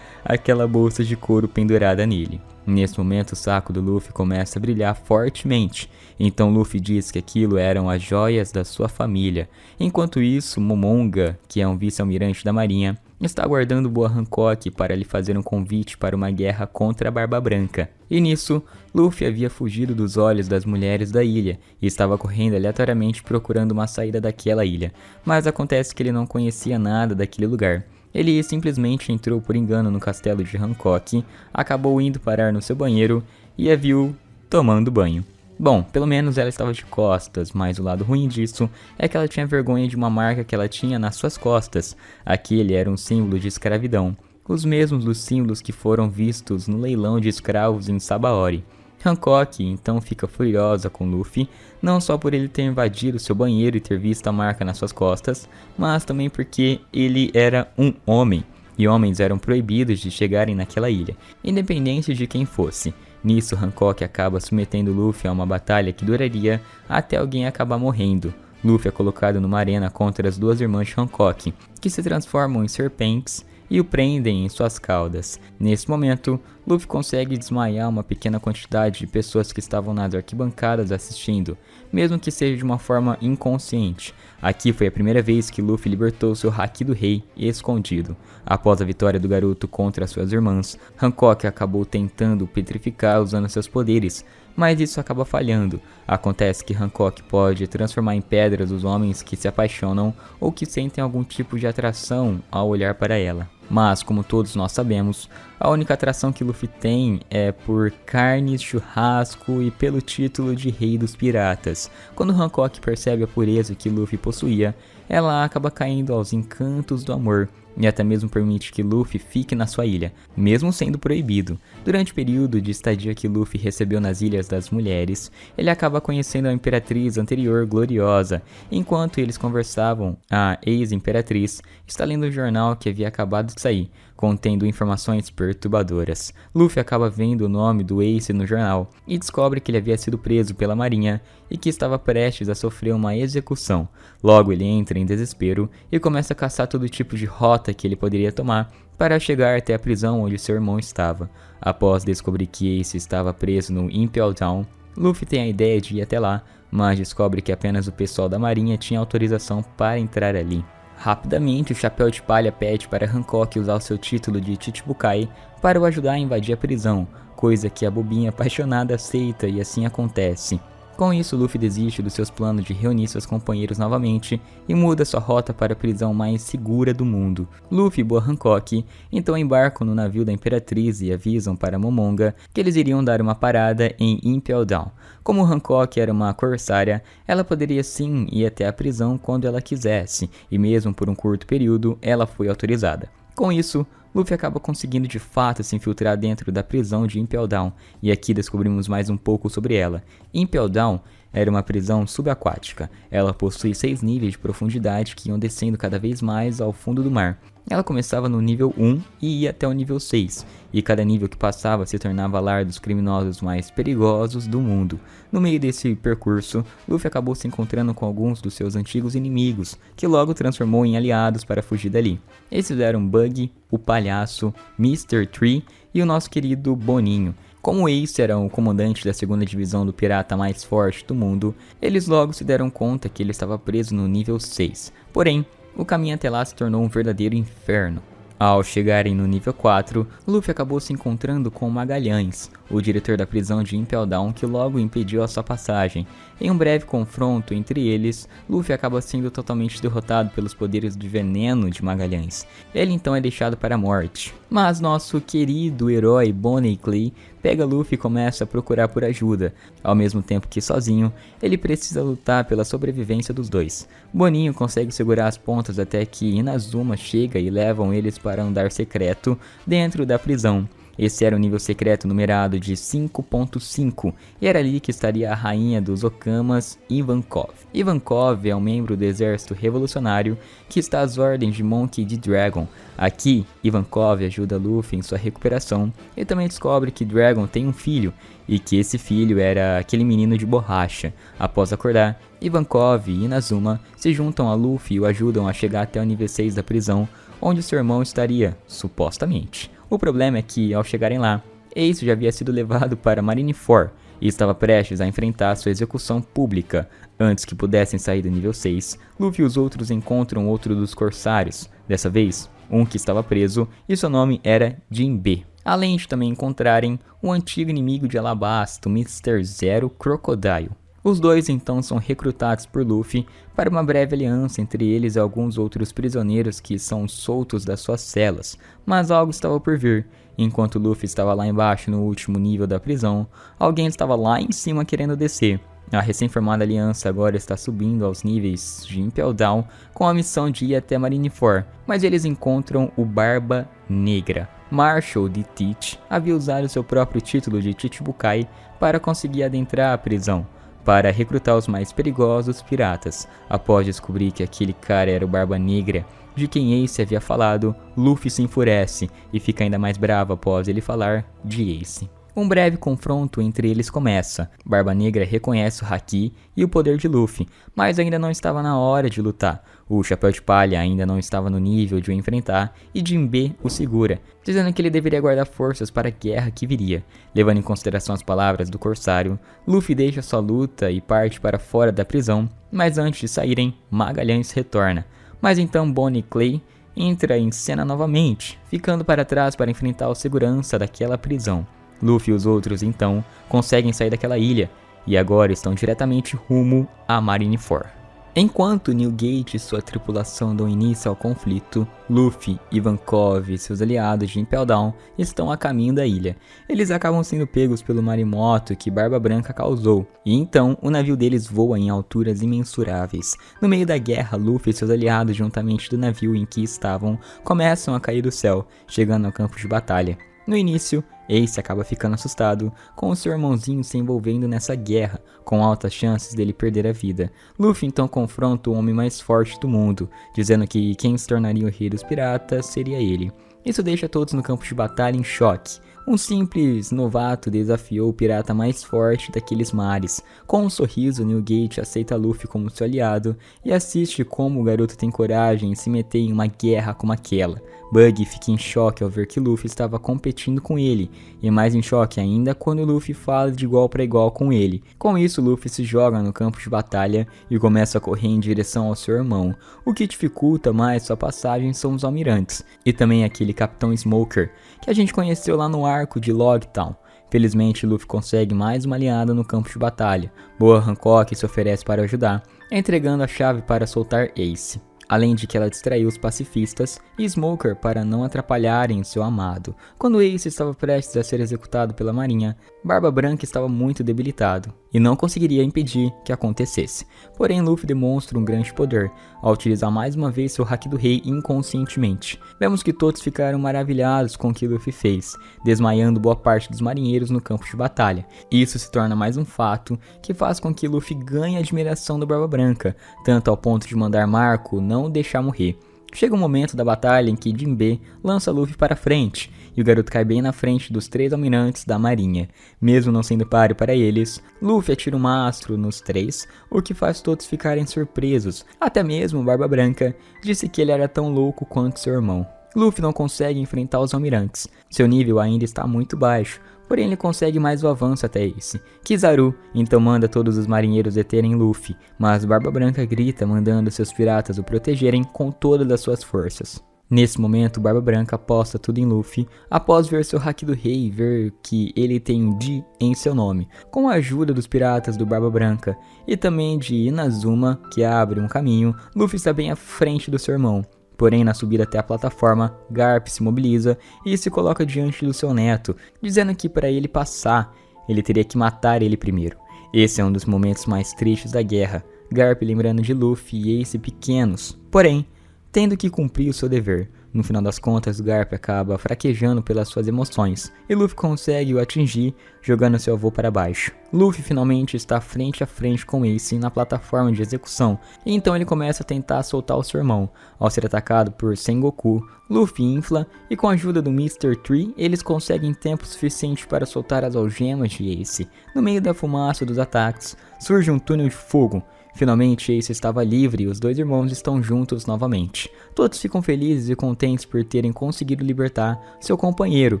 aquela bolsa de couro pendurada nele. Nesse momento o saco do Luffy começa a brilhar fortemente, então Luffy diz que aquilo eram as joias da sua família. Enquanto isso, Momonga, que é um vice-almirante da marinha, está aguardando Boa Hancock para lhe fazer um convite para uma guerra contra a Barba Branca. E nisso, Luffy havia fugido dos olhos das mulheres da ilha e estava correndo aleatoriamente procurando uma saída daquela ilha, mas acontece que ele não conhecia nada daquele lugar. Ele simplesmente entrou por engano no castelo de Hancock, acabou indo parar no seu banheiro e a viu tomando banho. Bom, pelo menos ela estava de costas, mas o lado ruim disso é que ela tinha vergonha de uma marca que ela tinha nas suas costas. Aquele era um símbolo de escravidão, os mesmos dos símbolos que foram vistos no leilão de escravos em Sabaody. Hancock então fica furiosa com Luffy, não só por ele ter invadido seu banheiro e ter visto a marca nas suas costas, mas também porque ele era um homem, e homens eram proibidos de chegarem naquela ilha, independente de quem fosse. Nisso, Hancock acaba submetendo Luffy a uma batalha que duraria até alguém acabar morrendo. Luffy é colocado numa arena contra as duas irmãs de Hancock, que se transformam em serpentes e o prendem em suas caudas. Nesse momento, Luffy consegue desmaiar uma pequena quantidade de pessoas que estavam nas arquibancadas assistindo, mesmo que seja de uma forma inconsciente. Aqui foi a primeira vez que Luffy libertou seu Haki do Rei escondido. Após a vitória do garoto contra suas irmãs, Hancock acabou tentando petrificar usando seus poderes, mas isso acaba falhando. Acontece que Hancock pode transformar em pedras os homens que se apaixonam ou que sentem algum tipo de atração ao olhar para ela. Mas, como todos nós sabemos, a única atração que Luffy tem é por carnes, churrasco e pelo título de Rei dos Piratas. Quando Hancock percebe a pureza que Luffy possuía, ela acaba caindo aos encantos do amor e até mesmo permite que Luffy fique na sua ilha, mesmo sendo proibido. Durante o período de estadia que Luffy recebeu nas Ilhas das Mulheres, ele acaba conhecendo a Imperatriz anterior gloriosa. Enquanto eles conversavam, a ex-Imperatriz está lendo o jornal que havia acabado de sair, contendo informações perturbadoras. Luffy acaba vendo o nome do Ace no jornal e descobre que ele havia sido preso pela marinha e que estava prestes a sofrer uma execução. Logo ele entra em desespero e começa a caçar todo tipo de rota que ele poderia tomar para chegar até a prisão onde seu irmão estava. Após descobrir que Ace estava preso no Impel Down, Luffy tem a ideia de ir até lá, mas descobre que apenas o pessoal da marinha tinha autorização para entrar ali. Rapidamente, o Chapéu de Palha pede para Hancock usar o seu título de Chichibukai para o ajudar a invadir a prisão, coisa que a bobinha apaixonada aceita e assim acontece. Com isso, Luffy desiste dos seus planos de reunir seus companheiros novamente e muda sua rota para a prisão mais segura do mundo. Luffy e Boa Hancock então embarcam no navio da Imperatriz e avisam para Momonga que eles iriam dar uma parada em Impel Down. Como Hancock era uma corsária, ela poderia sim ir até a prisão quando ela quisesse, e mesmo por um curto período, ela foi autorizada. Com isso, Luffy acaba conseguindo de fato se infiltrar dentro da prisão de Impel Down, e aqui descobrimos mais um pouco sobre ela. Impel Down era uma prisão subaquática. Ela possui 6 níveis de profundidade que iam descendo cada vez mais ao fundo do mar. Ela começava no nível 1 e ia até o nível 6, e cada nível que passava se tornava lar dos criminosos mais perigosos do mundo. No meio desse percurso, Luffy acabou se encontrando com alguns dos seus antigos inimigos, que logo transformou em aliados para fugir dali. Esses eram Bug, o Palhaço, Mr. Tree e o nosso querido Boninho. Como Ace era o comandante da segunda divisão do pirata mais forte do mundo, eles logo se deram conta que ele estava preso no nível 6. Porém, o caminho até lá se tornou um verdadeiro inferno. Ao chegarem no nível 4, Luffy acabou se encontrando com Magalhães, o diretor da prisão de Impel Down, que logo impediu a sua passagem. Em um breve confronto entre eles, Luffy acaba sendo totalmente derrotado pelos poderes de veneno de Magalhães. Ele então é deixado para a morte. Mas nosso querido herói Bonnie Clay pega Luffy e começa a procurar por ajuda. Ao mesmo tempo que sozinho, ele precisa lutar pela sobrevivência dos dois. Boninho consegue segurar as pontas até que Inazuma chega e levam eles para um andar secreto dentro da prisão. Esse era o nível secreto numerado de 5.5 e era ali que estaria a rainha dos Okamas, Ivankov. Ivankov é um membro do exército revolucionário que está às ordens de Monkey D. Dragon. Aqui, Ivankov ajuda Luffy em sua recuperação e também descobre que Dragon tem um filho e que esse filho era aquele menino de borracha. Após acordar, Ivankov e Inazuma se juntam a Luffy e o ajudam a chegar até o nível 6 da prisão, onde seu irmão estaria, supostamente. O problema é que, ao chegarem lá, Ace já havia sido levado para Marineford e estava prestes a enfrentar sua execução pública. Antes que pudessem sair do nível 6, Luffy e os outros encontram outro dos corsários, dessa vez, um que estava preso e seu nome era Jinbe. Além de também encontrarem o antigo inimigo de Alabasta, o Mr. Zero Crocodile. Os dois então são recrutados por Luffy para uma breve aliança entre eles e alguns outros prisioneiros que são soltos das suas celas, mas algo estava por vir. Enquanto Luffy estava lá embaixo no último nível da prisão, alguém estava lá em cima querendo descer. A recém-formada aliança agora está subindo aos níveis de Impel Down com a missão de ir até Marineford, mas eles encontram o Barba Negra. Marshall de Teach havia usado seu próprio título de Chichibukai para conseguir adentrar a prisão, para recrutar os mais perigosos piratas. Após descobrir que aquele cara era o Barba Negra, de quem Ace havia falado, Luffy se enfurece e fica ainda mais bravo após ele falar de Ace. Um breve confronto entre eles começa. Barba Negra reconhece o Haki e o poder de Luffy, mas ainda não estava na hora de lutar. O Chapéu de Palha ainda não estava no nível de o enfrentar e Jinbe o segura, dizendo que ele deveria guardar forças para a guerra que viria. Levando em consideração as palavras do corsário, Luffy deixa sua luta e parte para fora da prisão, mas antes de saírem, Magalhães retorna. Mas então Bonnie Clay entra em cena novamente, ficando para trás para enfrentar o segurança daquela prisão. Luffy e os outros então conseguem sair daquela ilha e agora estão diretamente rumo a Marineford. Enquanto Newgate e sua tripulação dão início ao conflito, Luffy, Ivankov e seus aliados de Impel Down estão a caminho da ilha. Eles acabam sendo pegos pelo maremoto que Barba Branca causou, e então o navio deles voa em alturas imensuráveis. No meio da guerra, Luffy e seus aliados, juntamente do navio em que estavam, começam a cair do céu, chegando ao campo de batalha. No início, Ace acaba ficando assustado com o seu irmãozinho se envolvendo nessa guerra, com altas chances dele perder a vida. Luffy então confronta o homem mais forte do mundo, dizendo que quem se tornaria o rei dos piratas seria ele. Isso deixa todos no campo de batalha em choque. Um simples novato desafiou o pirata mais forte daqueles mares. Com um sorriso, Newgate aceita Luffy como seu aliado e assiste como o garoto tem coragem em se meter em uma guerra como aquela. Buggy fica em choque ao ver que Luffy estava competindo com ele, e mais em choque ainda quando Luffy fala de igual para igual com ele. Com isso, Luffy se joga no campo de batalha e começa a correr em direção ao seu irmão. O que dificulta mais sua passagem são os almirantes, e também aquele Capitão Smoker, que a gente conheceu lá no arco de Logtown. Felizmente, Luffy consegue mais uma aliada no campo de batalha. Boa Hancock se oferece para ajudar, entregando a chave para soltar Ace. Além de que ela distraiu os pacifistas e Smoker para não atrapalharem seu amado. Quando Ace estava prestes a ser executado pela marinha, Barba Branca estava muito debilitado e não conseguiria impedir que acontecesse. Porém, Luffy demonstra um grande poder ao utilizar mais uma vez seu Haki do Rei inconscientemente. Vemos que todos ficaram maravilhados com o que Luffy fez, desmaiando boa parte dos marinheiros no campo de batalha. Isso se torna mais um fato que faz com que Luffy ganhe a admiração do Barba Branca, tanto ao ponto de mandar Marco não o deixar morrer. Chega um momento da batalha em que Jinbe lança Luffy para frente, e o garoto cai bem na frente dos 3 almirantes da marinha. Mesmo não sendo páreo para eles, Luffy atira um mastro nos 3, o que faz todos ficarem surpresos. Até mesmo Barba Branca disse que ele era tão louco quanto seu irmão. Luffy não consegue enfrentar os almirantes, seu nível ainda está muito baixo, porém ele consegue mais o avanço até esse. Kizaru então manda todos os marinheiros deterem Luffy, mas Barba Branca grita mandando seus piratas o protegerem com todas as suas forças. Nesse momento, Barba Branca aposta tudo em Luffy, após ver seu Haki do Rei e ver que ele tem um Di em seu nome, com a ajuda dos piratas do Barba Branca, e também de Inazuma, que abre um caminho. Luffy está bem à frente do seu irmão. Porém, na subida até a plataforma, Garp se mobiliza e se coloca diante do seu neto, dizendo que para ele passar, ele teria que matar ele primeiro. Esse é um dos momentos mais tristes da guerra, Garp lembrando de Luffy e Ace pequenos, porém, tendo que cumprir o seu dever. No final das contas, Garp acaba fraquejando pelas suas emoções, e Luffy consegue o atingir, jogando seu avô para baixo. Luffy finalmente está frente a frente com Ace na plataforma de execução, e então ele começa a tentar soltar o seu irmão. Ao ser atacado por Sengoku, Luffy infla, e com a ajuda do Mr. Tree, eles conseguem tempo suficiente para soltar as algemas de Ace. No meio da fumaça dos ataques, surge um túnel de fogo. Finalmente, Ace estava livre e os 2 irmãos estão juntos novamente. Todos ficam felizes e contentes por terem conseguido libertar seu companheiro,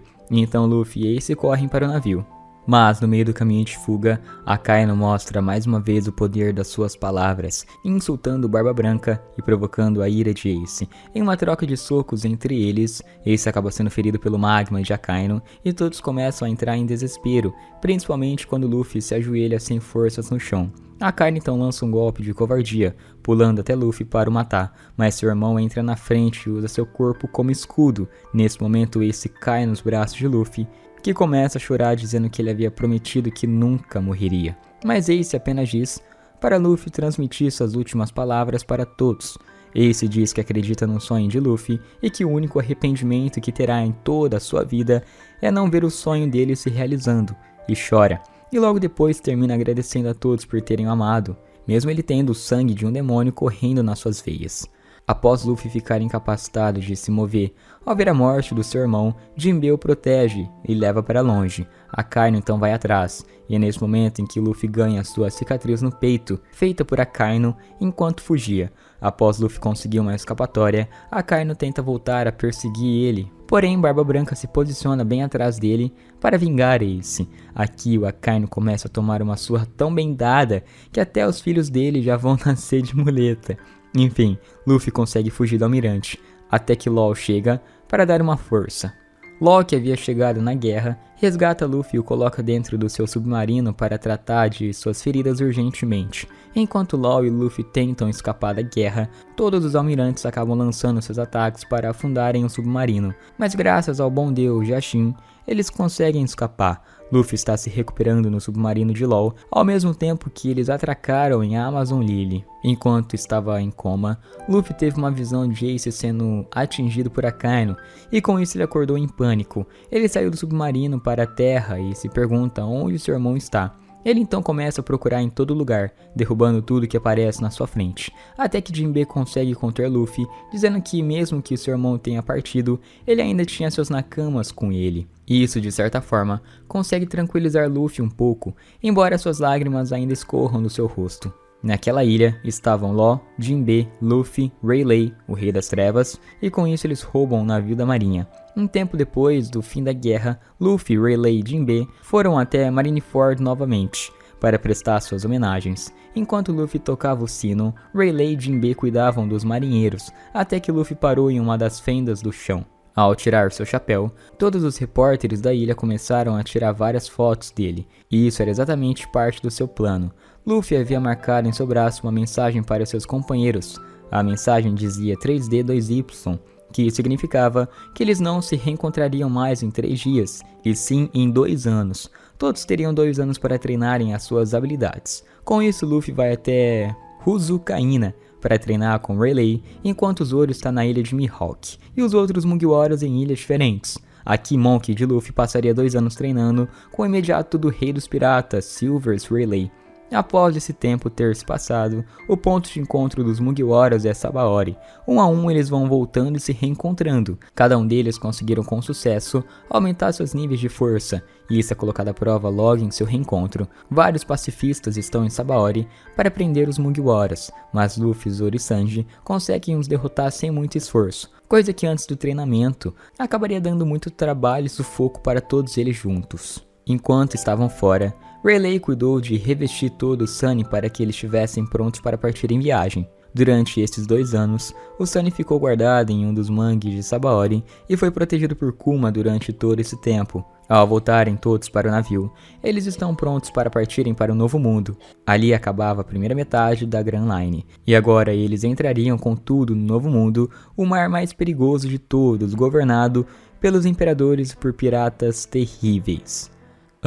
e então Luffy e Ace correm para o navio. Mas, no meio do caminho de fuga, Akainu mostra mais uma vez o poder das suas palavras, insultando Barba Branca e provocando a ira de Ace. Em uma troca de socos entre eles, Ace acaba sendo ferido pelo magma de Akainu e todos começam a entrar em desespero, principalmente quando Luffy se ajoelha sem forças no chão. Akainu então lança um golpe de covardia, pulando até Luffy para o matar, mas seu irmão entra na frente e usa seu corpo como escudo. Nesse momento, Ace cai nos braços de Luffy, que começa a chorar dizendo que ele havia prometido que nunca morreria. Mas Ace apenas diz para Luffy transmitir suas últimas palavras para todos. Ace diz que acredita no sonho de Luffy e que o único arrependimento que terá em toda a sua vida é não ver o sonho dele se realizando, e chora. E logo depois termina agradecendo a todos por terem o amado, mesmo ele tendo o sangue de um demônio correndo nas suas veias. Após Luffy ficar incapacitado de se mover, ao ver a morte do seu irmão, Jinbe o protege e leva para longe. Akainu então vai atrás, e é nesse momento em que Luffy ganha sua cicatriz no peito, feita por Akainu enquanto fugia. Após Luffy conseguir uma escapatória, Akainu tenta voltar a perseguir ele, porém Barba Branca se posiciona bem atrás dele para vingar Ace. Aqui o Akainu começa a tomar uma surra tão bem dada que até os filhos dele já vão nascer de muleta. Enfim, Luffy consegue fugir do almirante, até que Law chega para dar uma força. Law, que havia chegado na guerra, resgata Luffy e o coloca dentro do seu submarino para tratar de suas feridas urgentemente. Enquanto Law e Luffy tentam escapar da guerra, todos os almirantes acabam lançando seus ataques para afundarem o submarino, mas graças ao bom deus Jashin, eles conseguem escapar. Luffy está se recuperando no submarino de Law, ao mesmo tempo que eles atracaram em Amazon Lily. Enquanto estava em coma, Luffy teve uma visão de Ace sendo atingido por Akainu, e com isso ele acordou em pânico. Ele saiu do submarino para a terra e se pergunta onde seu irmão está. Ele então começa a procurar em todo lugar, derrubando tudo que aparece na sua frente, até que Jinbe consegue conter Luffy, dizendo que mesmo que seu irmão tenha partido, ele ainda tinha seus Nakamas com ele. E isso, de certa forma, consegue tranquilizar Luffy um pouco, embora suas lágrimas ainda escorram do seu rosto. Naquela ilha estavam Law, Jinbe, Luffy, Rayleigh, o Rei das Trevas, e com isso eles roubam um navio da marinha. Um tempo depois do fim da guerra, Luffy, Rayleigh e Jinbe foram até Marineford novamente, para prestar suas homenagens. Enquanto Luffy tocava o sino, Rayleigh e Jinbe cuidavam dos marinheiros, até que Luffy parou em uma das fendas do chão. Ao tirar seu chapéu, todos os repórteres da ilha começaram a tirar várias fotos dele, e isso era exatamente parte do seu plano. Luffy havia marcado em seu braço uma mensagem para seus companheiros. A mensagem dizia 3D2Y, que significava que eles não se reencontrariam mais em 3 dias, e sim em 2 anos. Todos teriam 2 anos para treinarem as suas habilidades. Com isso, Luffy vai até Huzukaina para treinar com Rayleigh, enquanto Zoro está na ilha de Mihawk, e os outros Mugiwaras em ilhas diferentes. Aqui Monkey de Luffy passaria 2 anos treinando com o imediato do Rei dos Piratas, Silvers Rayleigh. Após esse tempo ter se passado, o ponto de encontro dos Mugiwaras é Sabaody. Um a um eles vão voltando e se reencontrando. Cada um deles conseguiram com sucesso aumentar seus níveis de força, e isso é colocado à prova logo em seu reencontro. Vários pacifistas estão em Sabaody para prender os Mugiwaras, mas Luffy, Zoro e Sanji conseguem os derrotar sem muito esforço, coisa que antes do treinamento acabaria dando muito trabalho e sufoco para todos eles juntos. Enquanto estavam fora, Rayleigh cuidou de revestir todo o Sunny para que eles estivessem prontos para partir em viagem. Durante esses 2 anos, o Sunny ficou guardado em um dos mangues de Sabaody e foi protegido por Kuma durante todo esse tempo. Ao voltarem todos para o navio, eles estão prontos para partirem para o Novo Mundo. Ali acabava a primeira metade da Grand Line, e agora eles entrariam com tudo no Novo Mundo, o mar mais perigoso de todos, governado pelos imperadores e por piratas terríveis.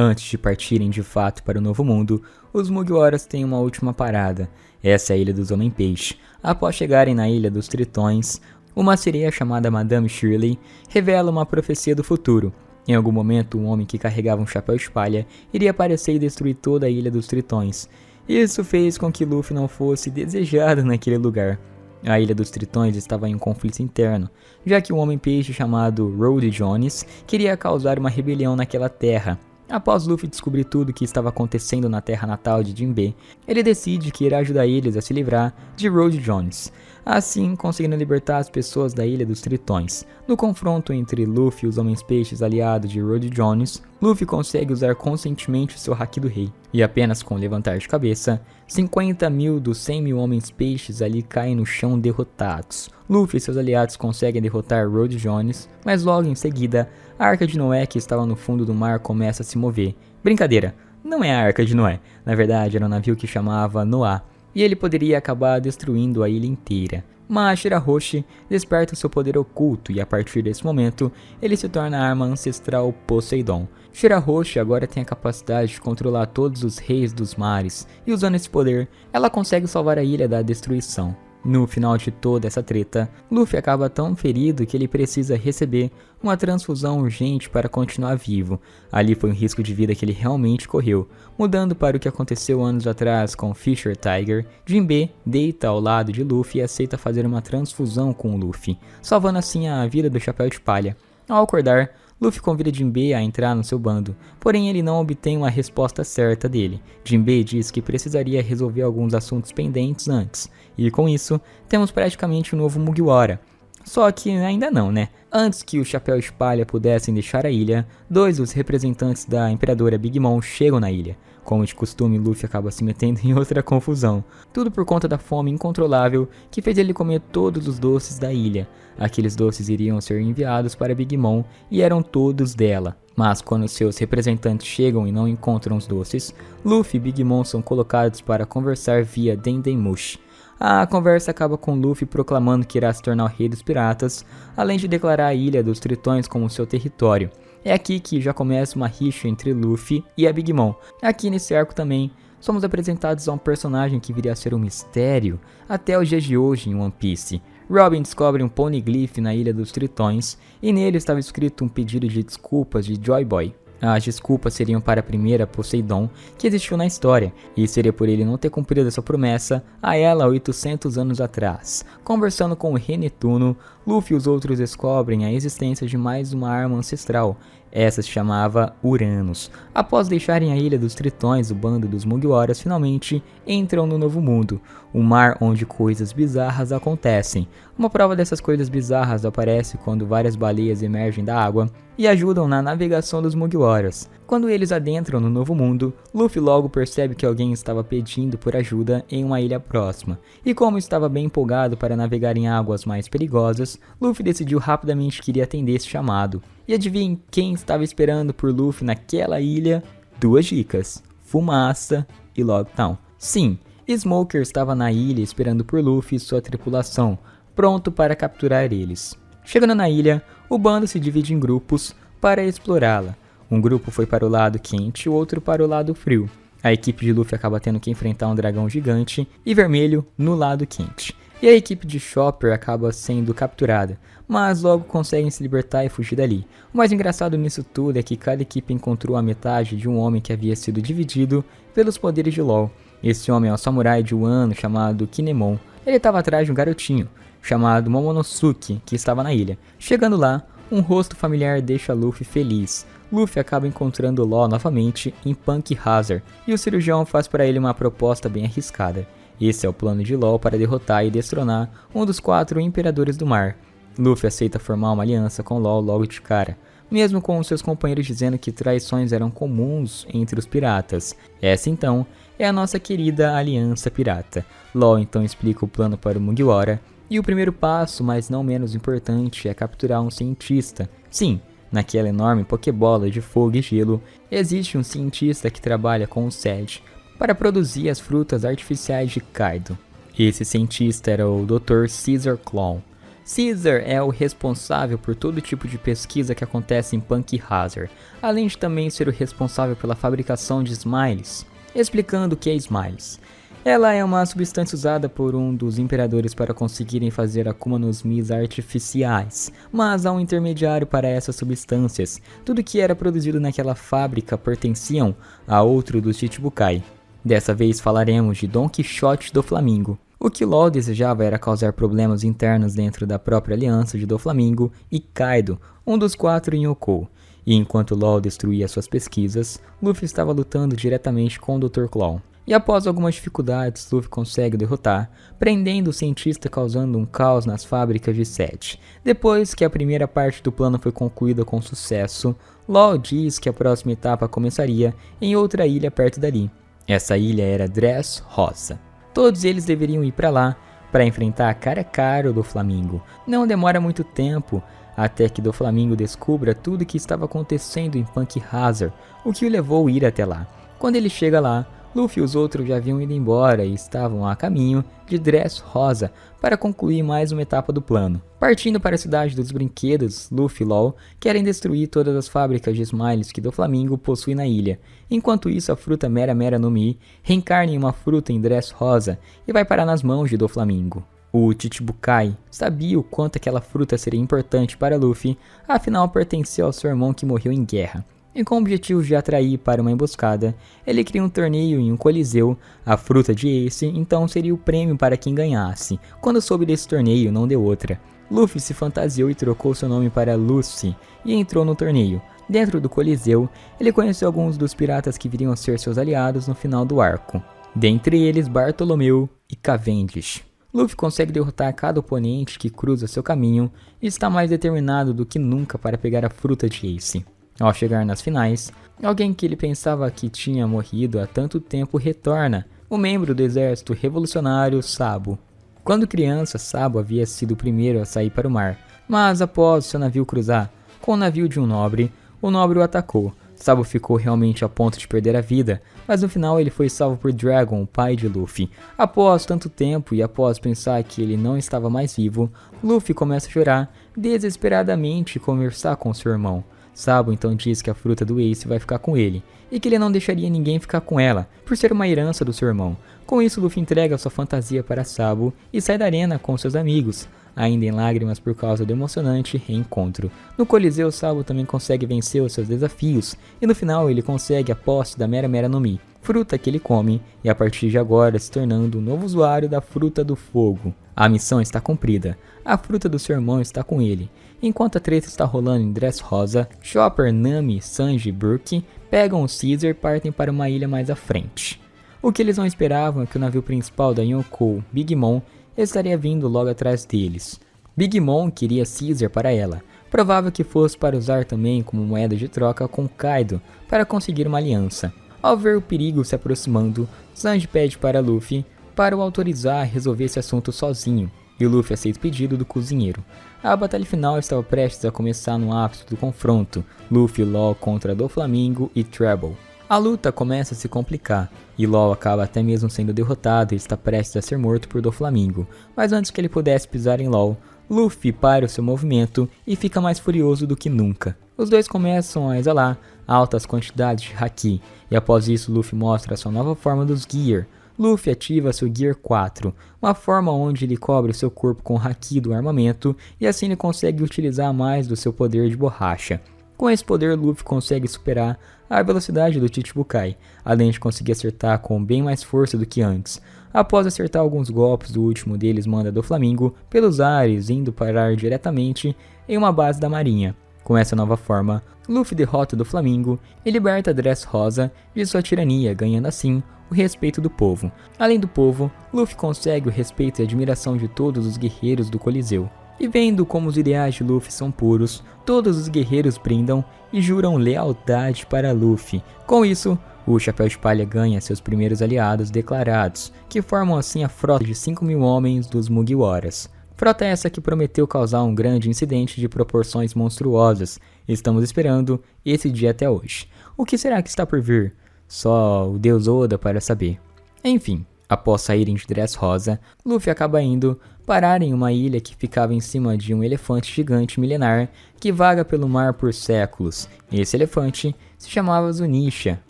Antes de partirem de fato para o Novo Mundo, os Mugiwaras têm uma última parada. Essa é a Ilha dos Homem-Peixe. Após chegarem na Ilha dos Tritões, uma sereia chamada Madame Shirley revela uma profecia do futuro. Em algum momento, um homem que carregava um chapéu de palha iria aparecer e destruir toda a Ilha dos Tritões. Isso fez com que Luffy não fosse desejado naquele lugar. A Ilha dos Tritões estava em um conflito interno, já que um Homem-Peixe chamado Rhodey Jones queria causar uma rebelião naquela terra. Após Luffy descobrir tudo o que estava acontecendo na terra natal de Jinbe, ele decide que irá ajudar eles a se livrar de Rhodey Jones, assim conseguindo libertar as pessoas da Ilha dos Tritões. No confronto entre Luffy e os Homens-Peixes aliados de Rhodey Jones, Luffy consegue usar conscientemente seu Haki do Rei, e apenas com levantar de cabeça, 50.000 dos 100.000 Homens-Peixes ali caem no chão derrotados. Luffy e seus aliados conseguem derrotar Rhodey Jones, mas logo em seguida, a Arca de Noé que estava no fundo do mar começa a se mover. Brincadeira, não é a Arca de Noé, na verdade era um navio que chamava Noah, e ele poderia acabar destruindo a ilha inteira. Mas Shirahoshi desperta seu poder oculto e a partir desse momento, ele se torna a arma ancestral Poseidon. Shirahoshi agora tem a capacidade de controlar todos os reis dos mares, e usando esse poder, ela consegue salvar a ilha da destruição. No final de toda essa treta, Luffy acaba tão ferido que ele precisa receber uma transfusão urgente para continuar vivo. Ali foi um risco de vida que ele realmente correu. Mudando para o que aconteceu anos atrás com Fisher Tiger, Jinbe deita ao lado de Luffy e aceita fazer uma transfusão com o Luffy, salvando assim a vida do Chapéu de Palha. Ao acordar, Luffy convida Jinbe a entrar no seu bando, porém ele não obtém uma resposta certa dele. Jinbe diz que precisaria resolver alguns assuntos pendentes antes, e com isso, temos praticamente um novo Mugiwara. Só que ainda não, né? Antes que o Chapéu de Palha pudessem deixar a ilha, dois dos representantes da Imperadora Big Mom chegam na ilha. Como de costume, Luffy acaba se metendo em outra confusão. Tudo por conta da fome incontrolável que fez ele comer todos os doces da ilha. Aqueles doces iriam ser enviados para Big Mom e eram todos dela. Mas quando seus representantes chegam e não encontram os doces, Luffy e Big Mom são colocados para conversar via Dendemushi. A conversa acaba com Luffy proclamando que irá se tornar o rei dos piratas, além de declarar a ilha dos Tritões como seu território. É aqui que já começa uma rixa entre Luffy e a Big Mom. Aqui nesse arco também, somos apresentados a um personagem que viria a ser um mistério até os dias de hoje em One Piece. Robin descobre um poneglyph na Ilha dos Tritões e nele estava escrito um pedido de desculpas de Joy Boy. As desculpas seriam para a primeira Poseidon que existiu na história, e seria por ele não ter cumprido essa promessa a ela 800 anos atrás. Conversando com o Rei Netuno, Luffy e os outros descobrem a existência de mais uma arma ancestral. Essa se chamava Uranus. Após deixarem a Ilha dos Tritões, o bando dos Mugiwaras finalmente entram no Novo Mundo, um mar onde coisas bizarras acontecem. Uma prova dessas coisas bizarras aparece quando várias baleias emergem da água e ajudam na navegação dos Mugiwaras. Quando eles adentram no Novo Mundo, Luffy logo percebe que alguém estava pedindo por ajuda em uma ilha próxima. E como estava bem empolgado para navegar em águas mais perigosas, Luffy decidiu rapidamente que iria atender esse chamado. E adivinhe quem estava esperando por Luffy naquela ilha? Duas dicas: fumaça e Logtown. Sim, Smoker estava na ilha esperando por Luffy e sua tripulação, pronto para capturar eles. Chegando na ilha, o bando se divide em grupos para explorá-la. Um grupo foi para o lado quente e o outro para o lado frio. A equipe de Luffy acaba tendo que enfrentar um dragão gigante e vermelho no lado quente. E a equipe de Chopper acaba sendo capturada, mas logo conseguem se libertar e fugir dali. O mais engraçado nisso tudo é que cada equipe encontrou a metade de um homem que havia sido dividido pelos poderes de LoL. Esse homem é um samurai de Wano chamado Kinemon. Ele estava atrás de um garotinho chamado Momonosuke, que estava na ilha. Chegando lá, um rosto familiar deixa Luffy feliz. Luffy acaba encontrando Law novamente em Punk Hazard, e o cirurgião faz para ele uma proposta bem arriscada. Esse é o plano de Law para derrotar e destronar um dos 4 imperadores do mar. Luffy aceita formar uma aliança com Law logo de cara, mesmo com seus companheiros dizendo que traições eram comuns entre os piratas. Essa então é a nossa querida Aliança Pirata. Law então explica o plano para o Mugiwara, e o primeiro passo, mas não menos importante, é capturar um cientista. Sim, naquela enorme Pokébola de fogo e gelo, existe um cientista que trabalha com o Sedge para produzir as frutas artificiais de Kaido. Esse cientista era o Dr. Caesar Clown. Caesar é o responsável por todo tipo de pesquisa que acontece em Punk Hazard, além de também ser o responsável pela fabricação de Smiles. Explicando o que é Smiles. Ela é uma substância usada por um dos imperadores para conseguirem fazer Akuma nos Mis artificiais, mas há um intermediário para essas substâncias. Tudo que era produzido naquela fábrica pertenciam a outro dos Chichibukai. Dessa vez falaremos de Don Quixote do Flamingo. O que Law desejava era causar problemas internos dentro da própria aliança de Doflamingo e Kaido, um dos 4 Yonkou. E enquanto Law destruía suas pesquisas, Luffy estava lutando diretamente com o Dr. Claw. E após algumas dificuldades, Luffy consegue derrotar, prendendo o cientista causando um caos nas fábricas de Sedge. Depois que a primeira parte do plano foi concluída com sucesso, Law diz que a próxima etapa começaria em outra ilha perto dali. Essa ilha era Dressrosa. Todos eles deveriam ir para lá para enfrentar cara a cara o Doflamingo. Não demora muito tempo até que Doflamingo descubra tudo o que estava acontecendo em Punk Hazard, o que o levou a ir até lá. Quando ele chega lá, Luffy e os outros já haviam ido embora e estavam a caminho de Dressrosa para concluir mais uma etapa do plano. Partindo para a cidade dos brinquedos, Luffy e Law querem destruir todas as fábricas de Smiles que Doflamingo possui na ilha. Enquanto isso, a fruta Mera Mera no Mi reencarna em uma fruta em Dressrosa e vai parar nas mãos de Doflamingo. O Chichibukai sabia o quanto aquela fruta seria importante para Luffy, afinal pertenceu ao seu irmão que morreu em guerra. E com o objetivo de atrair para uma emboscada, ele cria um torneio em um coliseu, a fruta de Ace então seria o prêmio para quem ganhasse. Quando soube desse torneio, não deu outra. Luffy se fantasiou e trocou seu nome para Lucy e entrou no torneio. Dentro do coliseu, ele conheceu alguns dos piratas que viriam a ser seus aliados no final do arco. Dentre eles, Bartolomeu e Cavendish. Luffy consegue derrotar cada oponente que cruza seu caminho e está mais determinado do que nunca para pegar a fruta de Ace. Ao chegar nas finais, alguém que ele pensava que tinha morrido há tanto tempo retorna, o membro do exército revolucionário Sabo. Quando criança, Sabo havia sido o primeiro a sair para o mar, mas após seu navio cruzar com o navio de um nobre, o nobre o atacou. Sabo ficou realmente a ponto de perder a vida, mas no final ele foi salvo por Dragon, o pai de Luffy. Após tanto tempo e após pensar que ele não estava mais vivo, Luffy começa a chorar desesperadamente e conversar com seu irmão. Sabo então diz que a fruta do Ace vai ficar com ele, e que ele não deixaria ninguém ficar com ela, por ser uma herança do seu irmão. Com isso, Luffy entrega sua fantasia para Sabo e sai da arena com seus amigos, ainda em lágrimas por causa do emocionante reencontro. No Coliseu, Sabo também consegue vencer os seus desafios, e no final ele consegue a posse da Mera Mera no Mi, fruta que ele come, e a partir de agora se tornando um novo usuário da Fruta do Fogo. A missão está cumprida, a fruta do seu irmão está com ele. Enquanto a treta está rolando em Dressrosa, Chopper, Nami, Sanji e Brook pegam o Caesar e partem para uma ilha mais à frente. O que eles não esperavam é que o navio principal da Yonkou, Big Mom, estaria vindo logo atrás deles. Big Mom queria Caesar para ela, provável que fosse para usar também como moeda de troca com Kaido para conseguir uma aliança. Ao ver o perigo se aproximando, Sanji pede para Luffy para o autorizar a resolver esse assunto sozinho, e o Luffy aceita o pedido do cozinheiro. A batalha final estava prestes a começar no ápice do confronto, Luffy e Law contra Doflamingo e Treble. A luta começa a se complicar, e Law acaba até mesmo sendo derrotado e está prestes a ser morto por Doflamingo, mas antes que ele pudesse pisar em Law, Luffy para o seu movimento e fica mais furioso do que nunca. Os dois começam a exalar altas quantidades de Haki, e após isso Luffy mostra sua nova forma dos Gear. Luffy ativa seu Gear 4, uma forma onde ele cobre o seu corpo com o Haki do armamento e assim ele consegue utilizar mais do seu poder de borracha. Com esse poder, Luffy consegue superar a velocidade do Chichibukai, além de conseguir acertar com bem mais força do que antes. Após acertar alguns golpes, o último deles manda Doflamingo pelos ares, indo parar diretamente em uma base da marinha. Com essa nova forma, Luffy derrota Doflamingo e liberta Dressrosa de sua tirania, ganhando assim o respeito do povo. Além do povo, Luffy consegue o respeito e admiração de todos os guerreiros do Coliseu. E vendo como os ideais de Luffy são puros, todos os guerreiros brindam e juram lealdade para Luffy. Com isso, o Chapéu de Palha ganha seus primeiros aliados declarados, que formam assim a frota de 5.000 homens dos Mugiwaras. Frota essa que prometeu causar um grande incidente de proporções monstruosas. Estamos esperando esse dia até hoje. O que será que está por vir? Só o Deus Oda para saber. Enfim, após saírem de Dressrosa, Luffy acaba indo parar em uma ilha que ficava em cima de um elefante gigante milenar que vaga pelo mar por séculos. Esse elefante se chamava Zunisha,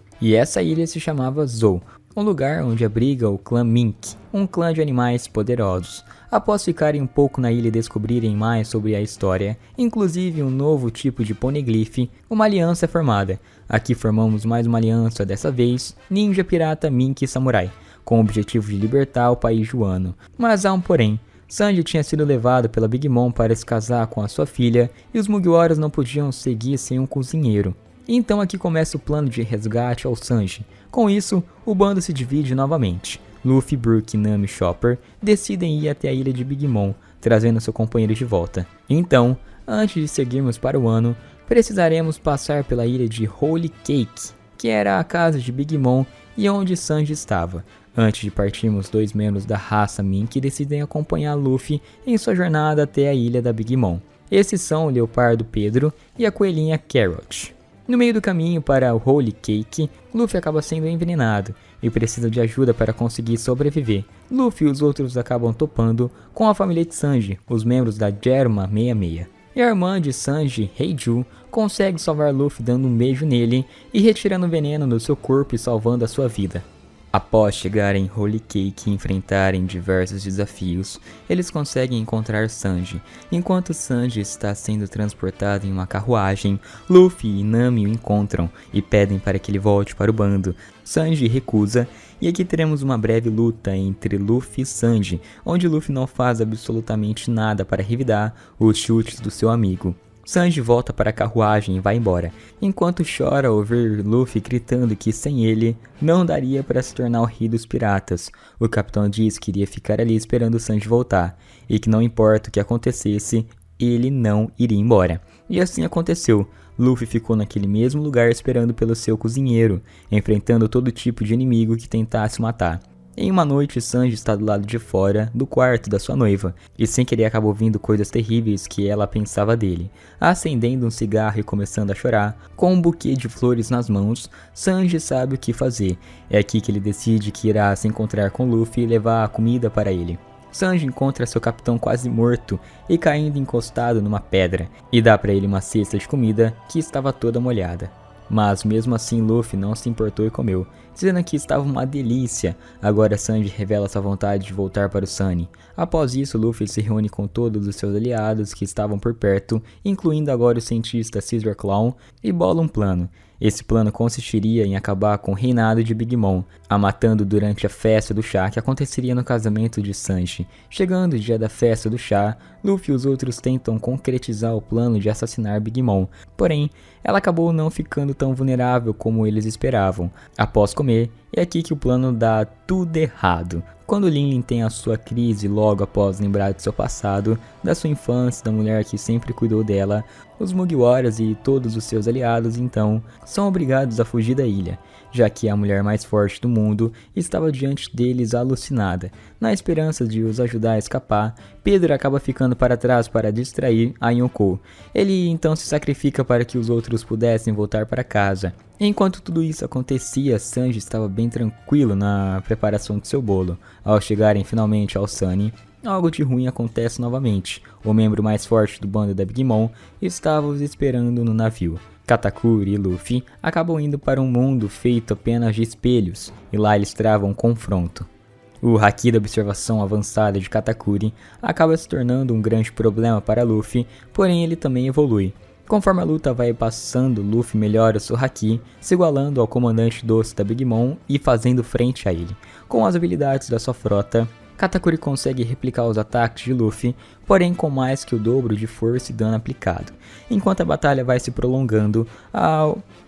e essa ilha se chamava Zou, um lugar onde abriga o clã Mink, um clã de animais poderosos. Após ficarem um pouco na ilha e descobrirem mais sobre a história, inclusive um novo tipo de poneglyph, uma aliança é formada. Aqui formamos mais uma aliança, dessa vez Ninja, Pirata, Mink e Samurai, com o objetivo de libertar o país Joano. Mas há um porém. Sanji tinha sido levado pela Big Mom para se casar com a sua filha, e os Mugiwaras não podiam seguir sem um cozinheiro. Então aqui começa o plano de resgate ao Sanji. Com isso, o bando se divide novamente. Luffy, Brook, Nami e Chopper decidem ir até a ilha de Big Mom, trazendo seu companheiro de volta. Então, antes de seguirmos para o ano, precisaremos passar pela ilha de Holy Cake, que era a casa de Big Mom e onde Sanji estava. Antes de partirmos, dois membros da raça Mink decidem acompanhar Luffy em sua jornada até a ilha da Big Mom. Esses são o leopardo Pedro e a coelhinha Carrot. No meio do caminho para o Holy Cake, Luffy acaba sendo envenenado e precisa de ajuda para conseguir sobreviver. Luffy e os outros acabam topando com a família de Sanji, os membros da Germa 66. E a irmã de Sanji, Heiju, consegue salvar Luffy dando um beijo nele e retirando o veneno do seu corpo e salvando a sua vida. Após chegarem em Holy Cake e enfrentarem diversos desafios, eles conseguem encontrar Sanji. Enquanto Sanji está sendo transportado em uma carruagem, Luffy e Nami o encontram e pedem para que ele volte para o bando. Sanji recusa, e aqui teremos uma breve luta entre Luffy e Sanji, onde Luffy não faz absolutamente nada para revidar os chutes do seu amigo. Sanji volta para a carruagem e vai embora, enquanto chora ao ouvir Luffy gritando que sem ele não daria para se tornar o rei dos piratas. O capitão diz que iria ficar ali esperando Sanji voltar, e que não importa o que acontecesse, ele não iria embora. E assim aconteceu. Luffy ficou naquele mesmo lugar esperando pelo seu cozinheiro, enfrentando todo tipo de inimigo que tentasse matar. Em uma noite, Sanji está do lado de fora do quarto da sua noiva, e sem querer acabou ouvindo coisas terríveis que ela pensava dele. Acendendo um cigarro e começando a chorar, com um buquê de flores nas mãos, Sanji sabe o que fazer. É aqui que ele decide que irá se encontrar com Luffy e levar a comida para ele. Sanji encontra seu capitão quase morto e caindo encostado numa pedra, e dá para ele uma cesta de comida que estava toda molhada. Mas mesmo assim Luffy não se importou e comeu, dizendo que estava uma delícia. Agora Sanji revela sua vontade de voltar para o Sunny. Após isso, Luffy se reúne com todos os seus aliados que estavam por perto, incluindo agora o cientista Caesar Clown, e bola um plano. Esse plano consistiria em acabar com o reinado de Big Mom, a matando durante a festa do chá que aconteceria no casamento de Sanji. Chegando o dia da festa do chá, Luffy e os outros tentam concretizar o plano de assassinar Big Mom, porém, ela acabou não ficando tão vulnerável como eles esperavam. Após comer, é aqui que o plano dá tudo errado. Quando Lin tem a sua crise logo após lembrar de seu passado, da sua infância, da mulher que sempre cuidou dela, os Mugiwaras e todos os seus aliados então são obrigados a fugir da ilha, já que a mulher mais forte do mundo estava diante deles alucinada. Na esperança de os ajudar a escapar, Pedro acaba ficando para trás para distrair a Yonkou. Ele então se sacrifica para que os outros pudessem voltar para casa. Enquanto tudo isso acontecia, Sanji estava bem tranquilo na preparação de seu bolo. Ao chegarem finalmente ao Sunny, algo de ruim acontece novamente. O membro mais forte do bando da Big Mom estava os esperando no navio. Katakuri e Luffy acabam indo para um mundo feito apenas de espelhos, e lá eles travam um confronto. O haki da observação avançada de Katakuri acaba se tornando um grande problema para Luffy, porém ele também evolui. Conforme a luta vai passando, Luffy melhora seu haki, se igualando ao comandante doce da Big Mom e fazendo frente a ele. Com as habilidades da sua frota, Katakuri consegue replicar os ataques de Luffy, porém com mais que o dobro de força e dano aplicado. Enquanto a batalha vai se prolongando,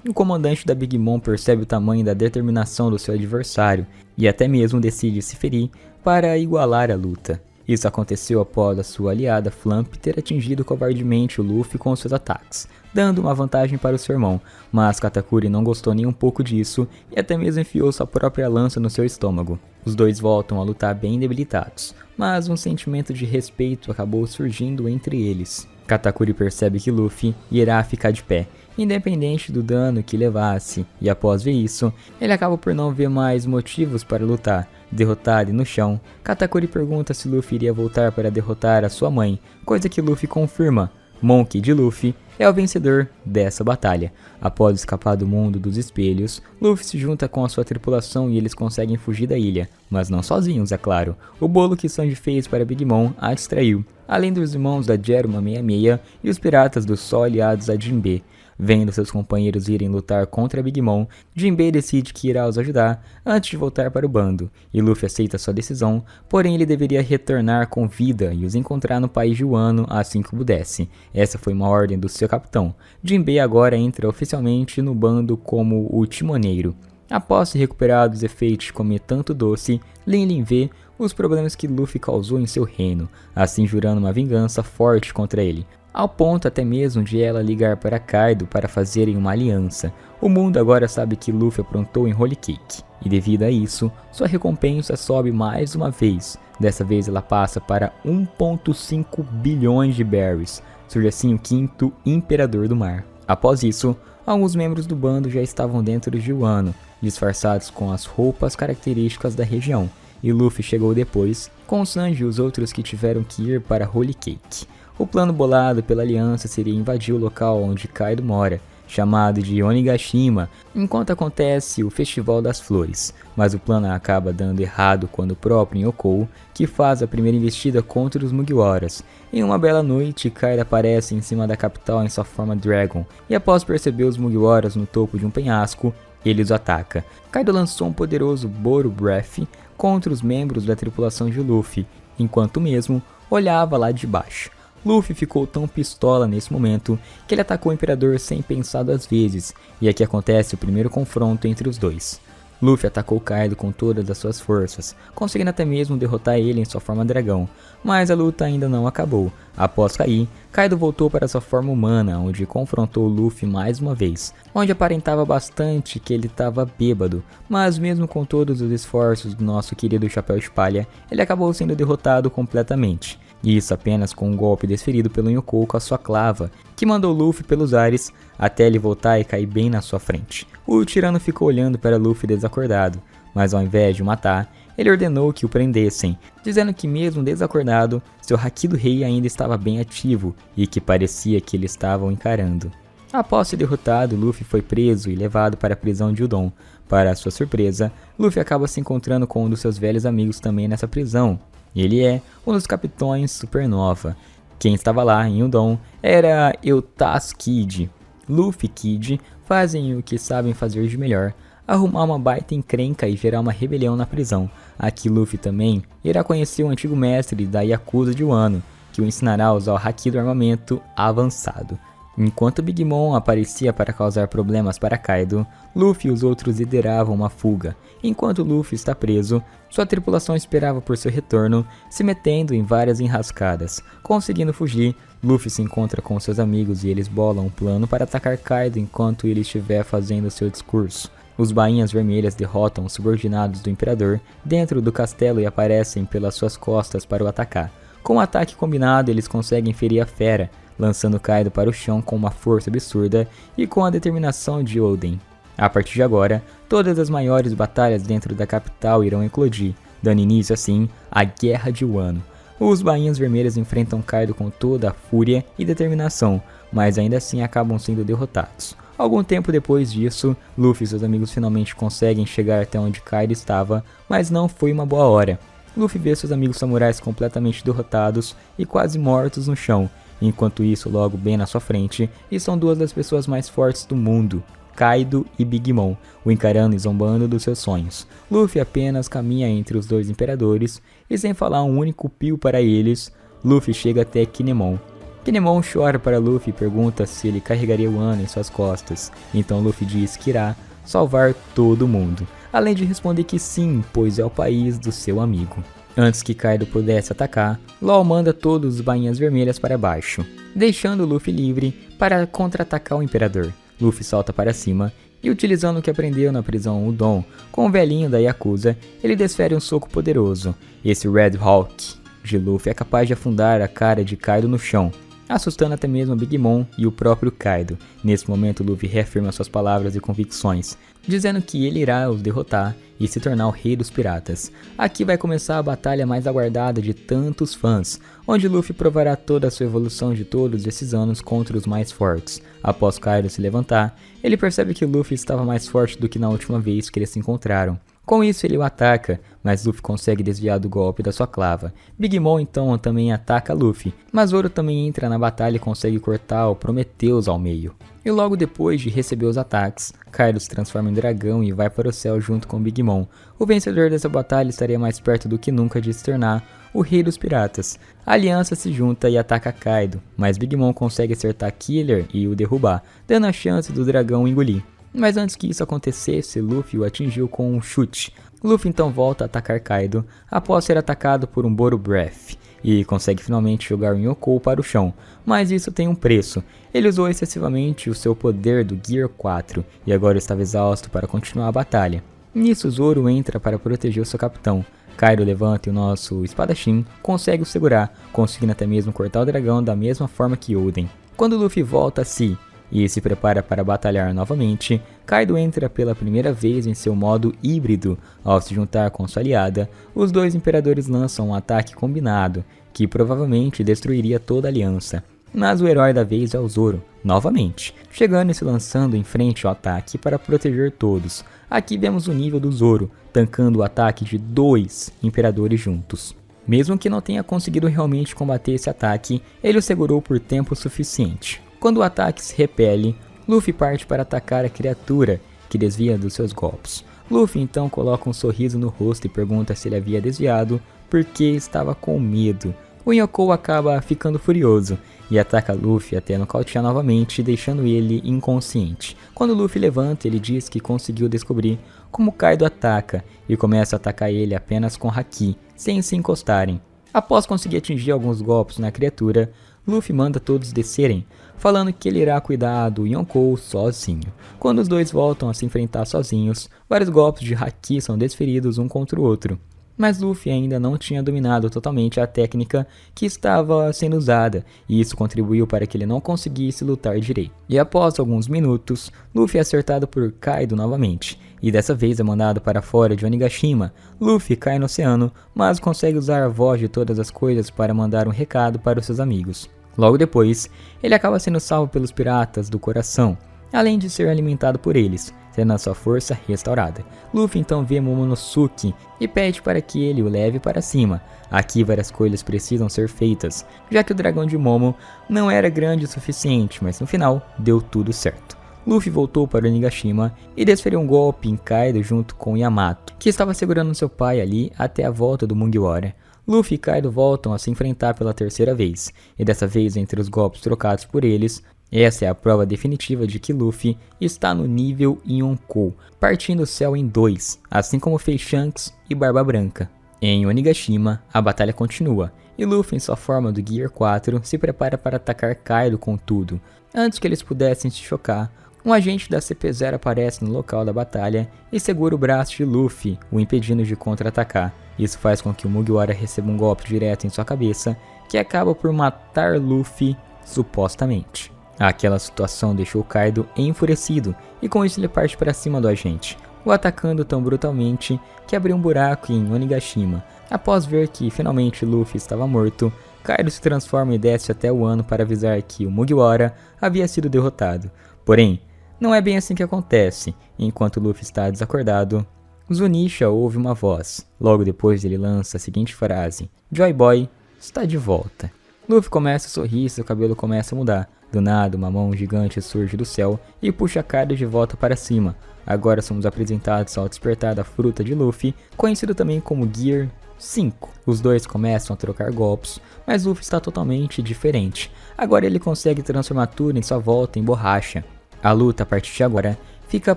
o comandante da Big Mom percebe o tamanho da determinação do seu adversário e até mesmo decide se ferir para igualar a luta. Isso aconteceu após a sua aliada Flump ter atingido covardemente o Luffy com seus ataques, dando uma vantagem para o seu irmão, mas Katakuri não gostou nem um pouco disso e até mesmo enfiou sua própria lança no seu estômago. Os dois voltam a lutar bem debilitados, mas um sentimento de respeito acabou surgindo entre eles. Katakuri percebe que Luffy irá ficar de pé, independente do dano que levasse, e após ver isso, ele acaba por não ver mais motivos para lutar. Derrotado e no chão, Katakuri pergunta se Luffy iria voltar para derrotar a sua mãe, coisa que Luffy confirma. Monkey de Luffy é o vencedor dessa batalha. Após escapar do mundo dos espelhos, Luffy se junta com a sua tripulação e eles conseguem fugir da ilha, mas não sozinhos, é claro. O bolo que Sanji fez para Big Mom a distraiu, além dos irmãos da Geruma 66 e os piratas do Sol aliados a Jinbe. Vendo seus companheiros irem lutar contra Big Mom, Jinbe decide que irá os ajudar antes de voltar para o bando, e Luffy aceita sua decisão, porém ele deveria retornar com vida e os encontrar no país de Wano assim que pudesse. Essa foi uma ordem do seu capitão. Jinbe agora entra oficialmente no bando como o timoneiro. Após se recuperar dos efeitos de comer tanto doce, Lin vê os problemas que Luffy causou em seu reino, assim jurando uma vingança forte contra ele, ao ponto até mesmo de ela ligar para Kaido para fazerem uma aliança. O mundo agora sabe que Luffy aprontou em Holy Cake, e devido a isso, sua recompensa sobe mais uma vez. Dessa vez ela passa para 1,5 bilhões de berries, surge assim o quinto Imperador do Mar. Após isso, alguns membros do bando já estavam dentro de Wano, disfarçados com as roupas características da região, e Luffy chegou depois, com Sanji e os outros que tiveram que ir para Holy Cake. O plano bolado pela aliança seria invadir o local onde Kaido mora, chamado de Onigashima, enquanto acontece o Festival das Flores, mas o plano acaba dando errado quando o próprio Yonkou, que faz a primeira investida contra os Mugiwaras. Em uma bela noite, Kaido aparece em cima da capital em sua forma Dragon, e após perceber os Mugiwaras no topo de um penhasco, ele os ataca. Kaido lançou um poderoso Boru Breath contra os membros da tripulação de Luffy, enquanto mesmo olhava lá de baixo. Luffy ficou tão pistola nesse momento que ele atacou o Imperador sem pensar duas vezes, e aqui acontece o primeiro confronto entre os dois. Luffy atacou Kaido com todas as suas forças, conseguindo até mesmo derrotar ele em sua forma dragão, mas a luta ainda não acabou. Após cair, Kaido voltou para sua forma humana, onde confrontou Luffy mais uma vez, onde aparentava bastante que ele estava bêbado, mas mesmo com todos os esforços do nosso querido Chapéu de Palha, ele acabou sendo derrotado completamente. Isso apenas com um golpe desferido pelo Yonkou com a sua clava, que mandou Luffy pelos ares até ele voltar e cair bem na sua frente. O tirano ficou olhando para Luffy desacordado, mas ao invés de o matar, ele ordenou que o prendessem, dizendo que mesmo desacordado, seu Haki do Rei ainda estava bem ativo e que parecia que eles estavam encarando. Após ser derrotado, Luffy foi preso e levado para a prisão de Udon. Para sua surpresa, Luffy acaba se encontrando com um dos seus velhos amigos também nessa prisão. Ele é um dos capitães Supernova. Quem estava lá em Udon era Eutaz Kid. Luffy e Kid fazem o que sabem fazer de melhor, arrumar uma baita encrenca e gerar uma rebelião na prisão. Aqui Luffy também irá conhecer o antigo mestre da Yakuza de Wano, que o ensinará a usar o Haki do armamento avançado. Enquanto Big Mom aparecia para causar problemas para Kaido, Luffy e os outros lideravam uma fuga. Enquanto Luffy está preso, sua tripulação esperava por seu retorno, se metendo em várias enrascadas. Conseguindo fugir, Luffy se encontra com seus amigos e eles bolam um plano para atacar Kaido enquanto ele estiver fazendo seu discurso. Os bainhas vermelhas derrotam os subordinados do Imperador dentro do castelo e aparecem pelas suas costas para o atacar. Com um ataque combinado, eles conseguem ferir a fera, lançando Kaido para o chão com uma força absurda e com a determinação de Oden. A partir de agora, todas as maiores batalhas dentro da capital irão eclodir, dando início assim à Guerra de Wano. Os bainhas vermelhas enfrentam Kaido com toda a fúria e determinação, mas ainda assim acabam sendo derrotados. Algum tempo depois disso, Luffy e seus amigos finalmente conseguem chegar até onde Kaido estava, mas não foi uma boa hora. Luffy vê seus amigos samurais completamente derrotados e quase mortos no chão. Enquanto isso, logo bem na sua frente, estão duas das pessoas mais fortes do mundo, Kaido e Big Mom, o encarando e zombando dos seus sonhos. Luffy apenas caminha entre os dois imperadores e sem falar um único pio para eles, Luffy chega até Kinemon. Kinemon chora para Luffy e pergunta se ele carregaria Wano em suas costas. Então Luffy diz que irá salvar todo mundo, além de responder que sim, pois é o país do seu amigo. Antes que Kaido pudesse atacar, Law manda todos os bainhas vermelhas para baixo, deixando Luffy livre para contra-atacar o Imperador. Luffy salta para cima e, utilizando o que aprendeu na prisão Udon com o velhinho da Yakuza, ele desfere um soco poderoso. Esse Red Hawk de Luffy é capaz de afundar a cara de Kaido no chão, assustando até mesmo Big Mom e o próprio Kaido. Nesse momento, Luffy reafirma suas palavras e convicções, dizendo que ele irá os derrotar e se tornar o rei dos piratas. Aqui vai começar a batalha mais aguardada de tantos fãs, onde Luffy provará toda a sua evolução de todos esses anos contra os mais fortes. Após Kaido se levantar, ele percebe que Luffy estava mais forte do que na última vez que eles se encontraram. Com isso ele o ataca, mas Luffy consegue desviar do golpe da sua clava. Big Mom então também ataca Luffy, mas Zoro também entra na batalha e consegue cortar o Prometheus ao meio. E logo depois de receber os ataques, Kaido se transforma em dragão e vai para o céu junto com Big Mom. O vencedor dessa batalha estaria mais perto do que nunca de se tornar o rei dos piratas. A aliança se junta e ataca Kaido, mas Big Mom consegue acertar Killer e o derrubar, dando a chance do dragão engolir. Mas antes que isso acontecesse, Luffy o atingiu com um chute. Luffy então volta a atacar Kaido após ser atacado por um Boru Breath e consegue finalmente jogar o Yonkou para o chão, mas isso tem um preço. Ele usou excessivamente o seu poder do Gear 4 e agora estava exausto para continuar a batalha. Nisso Zoro entra para proteger o seu capitão. Kaido levanta e o nosso espadachim consegue o segurar, conseguindo até mesmo cortar o dragão da mesma forma que Oden. Quando Luffy volta a si e se prepara para batalhar novamente, Kaido entra pela primeira vez em seu modo híbrido. Ao se juntar com sua aliada, os dois imperadores lançam um ataque combinado, que provavelmente destruiria toda a aliança. mas o herói da vez é o Zoro, novamente, chegando e se lançando em frente ao ataque para proteger todos. Aqui vemos o nível do Zoro, tancando o ataque de 2 imperadores juntos. Mesmo que não tenha conseguido realmente combater esse ataque, ele o segurou por tempo suficiente. Quando o ataque se repele, Luffy parte para atacar a criatura, que desvia dos seus golpes. Luffy então coloca um sorriso no rosto e pergunta se ele havia desviado porque estava com medo. O Yonkou acaba ficando furioso e ataca Luffy até nocautear novamente, deixando ele inconsciente. Quando Luffy levanta, ele diz que conseguiu descobrir como Kaido ataca e começa a atacar ele apenas com Haki, sem se encostarem. Após conseguir atingir alguns golpes na criatura, Luffy manda todos descerem, falando que ele irá cuidar do Yonkou sozinho. Quando os dois voltam a se enfrentar sozinhos, vários golpes de Haki são desferidos um contra o outro. Mas Luffy ainda não tinha dominado totalmente a técnica que estava sendo usada, e isso contribuiu para que ele não conseguisse lutar direito. E após alguns minutos, Luffy é acertado por Kaido novamente, e dessa vez é mandado para fora de Onigashima. Luffy cai no oceano, mas consegue usar a voz de todas as coisas para mandar um recado para os seus amigos. Logo depois, ele acaba sendo salvo pelos piratas do coração, além de ser alimentado por eles, tendo a sua força restaurada. Luffy então vê Momonosuke e pede para que ele o leve para cima. Aqui várias coisas precisam ser feitas, já que o dragão de Momo não era grande o suficiente, mas no final deu tudo certo. Luffy voltou para Onigashima e desferiu um golpe em Kaido junto com Yamato, que estava segurando seu pai ali até a volta do Mugiwara. Luffy e Kaido voltam a se enfrentar pela terceira vez, e dessa vez entre os golpes trocados por eles, essa é a prova definitiva de que Luffy está no nível Yonkou, partindo o céu em 2, assim como fez Shanks e Barba Branca. Em Onigashima, a batalha continua, e Luffy em sua forma do Gear 4 se prepara para atacar Kaido com tudo. Antes que eles pudessem se chocar, um agente da CP0 aparece no local da batalha e segura o braço de Luffy, o impedindo de contra-atacar. Isso faz com que o Mugiwara receba um golpe direto em sua cabeça, que acaba por matar Luffy, supostamente. Aquela situação deixou Kaido enfurecido, e com isso ele parte para cima do agente, o atacando tão brutalmente que abriu um buraco em Onigashima. Após ver que finalmente Luffy estava morto, Kaido se transforma e desce até o Wano para avisar que o Mugiwara havia sido derrotado. Porém, não é bem assim que acontece. Enquanto Luffy está desacordado, Zunisha ouve uma voz. Logo depois ele lança a seguinte frase: Joy Boy está de volta. Luffy começa a sorrir e seu cabelo começa a mudar. Do nada, uma mão gigante surge do céu e puxa Kaido de volta para cima. Agora somos apresentados ao despertar da fruta de Luffy, conhecido também como Gear 5. Os dois começam a trocar golpes, mas Luffy está totalmente diferente. Agora ele consegue transformar tudo em sua volta em borracha. A luta a partir de agora fica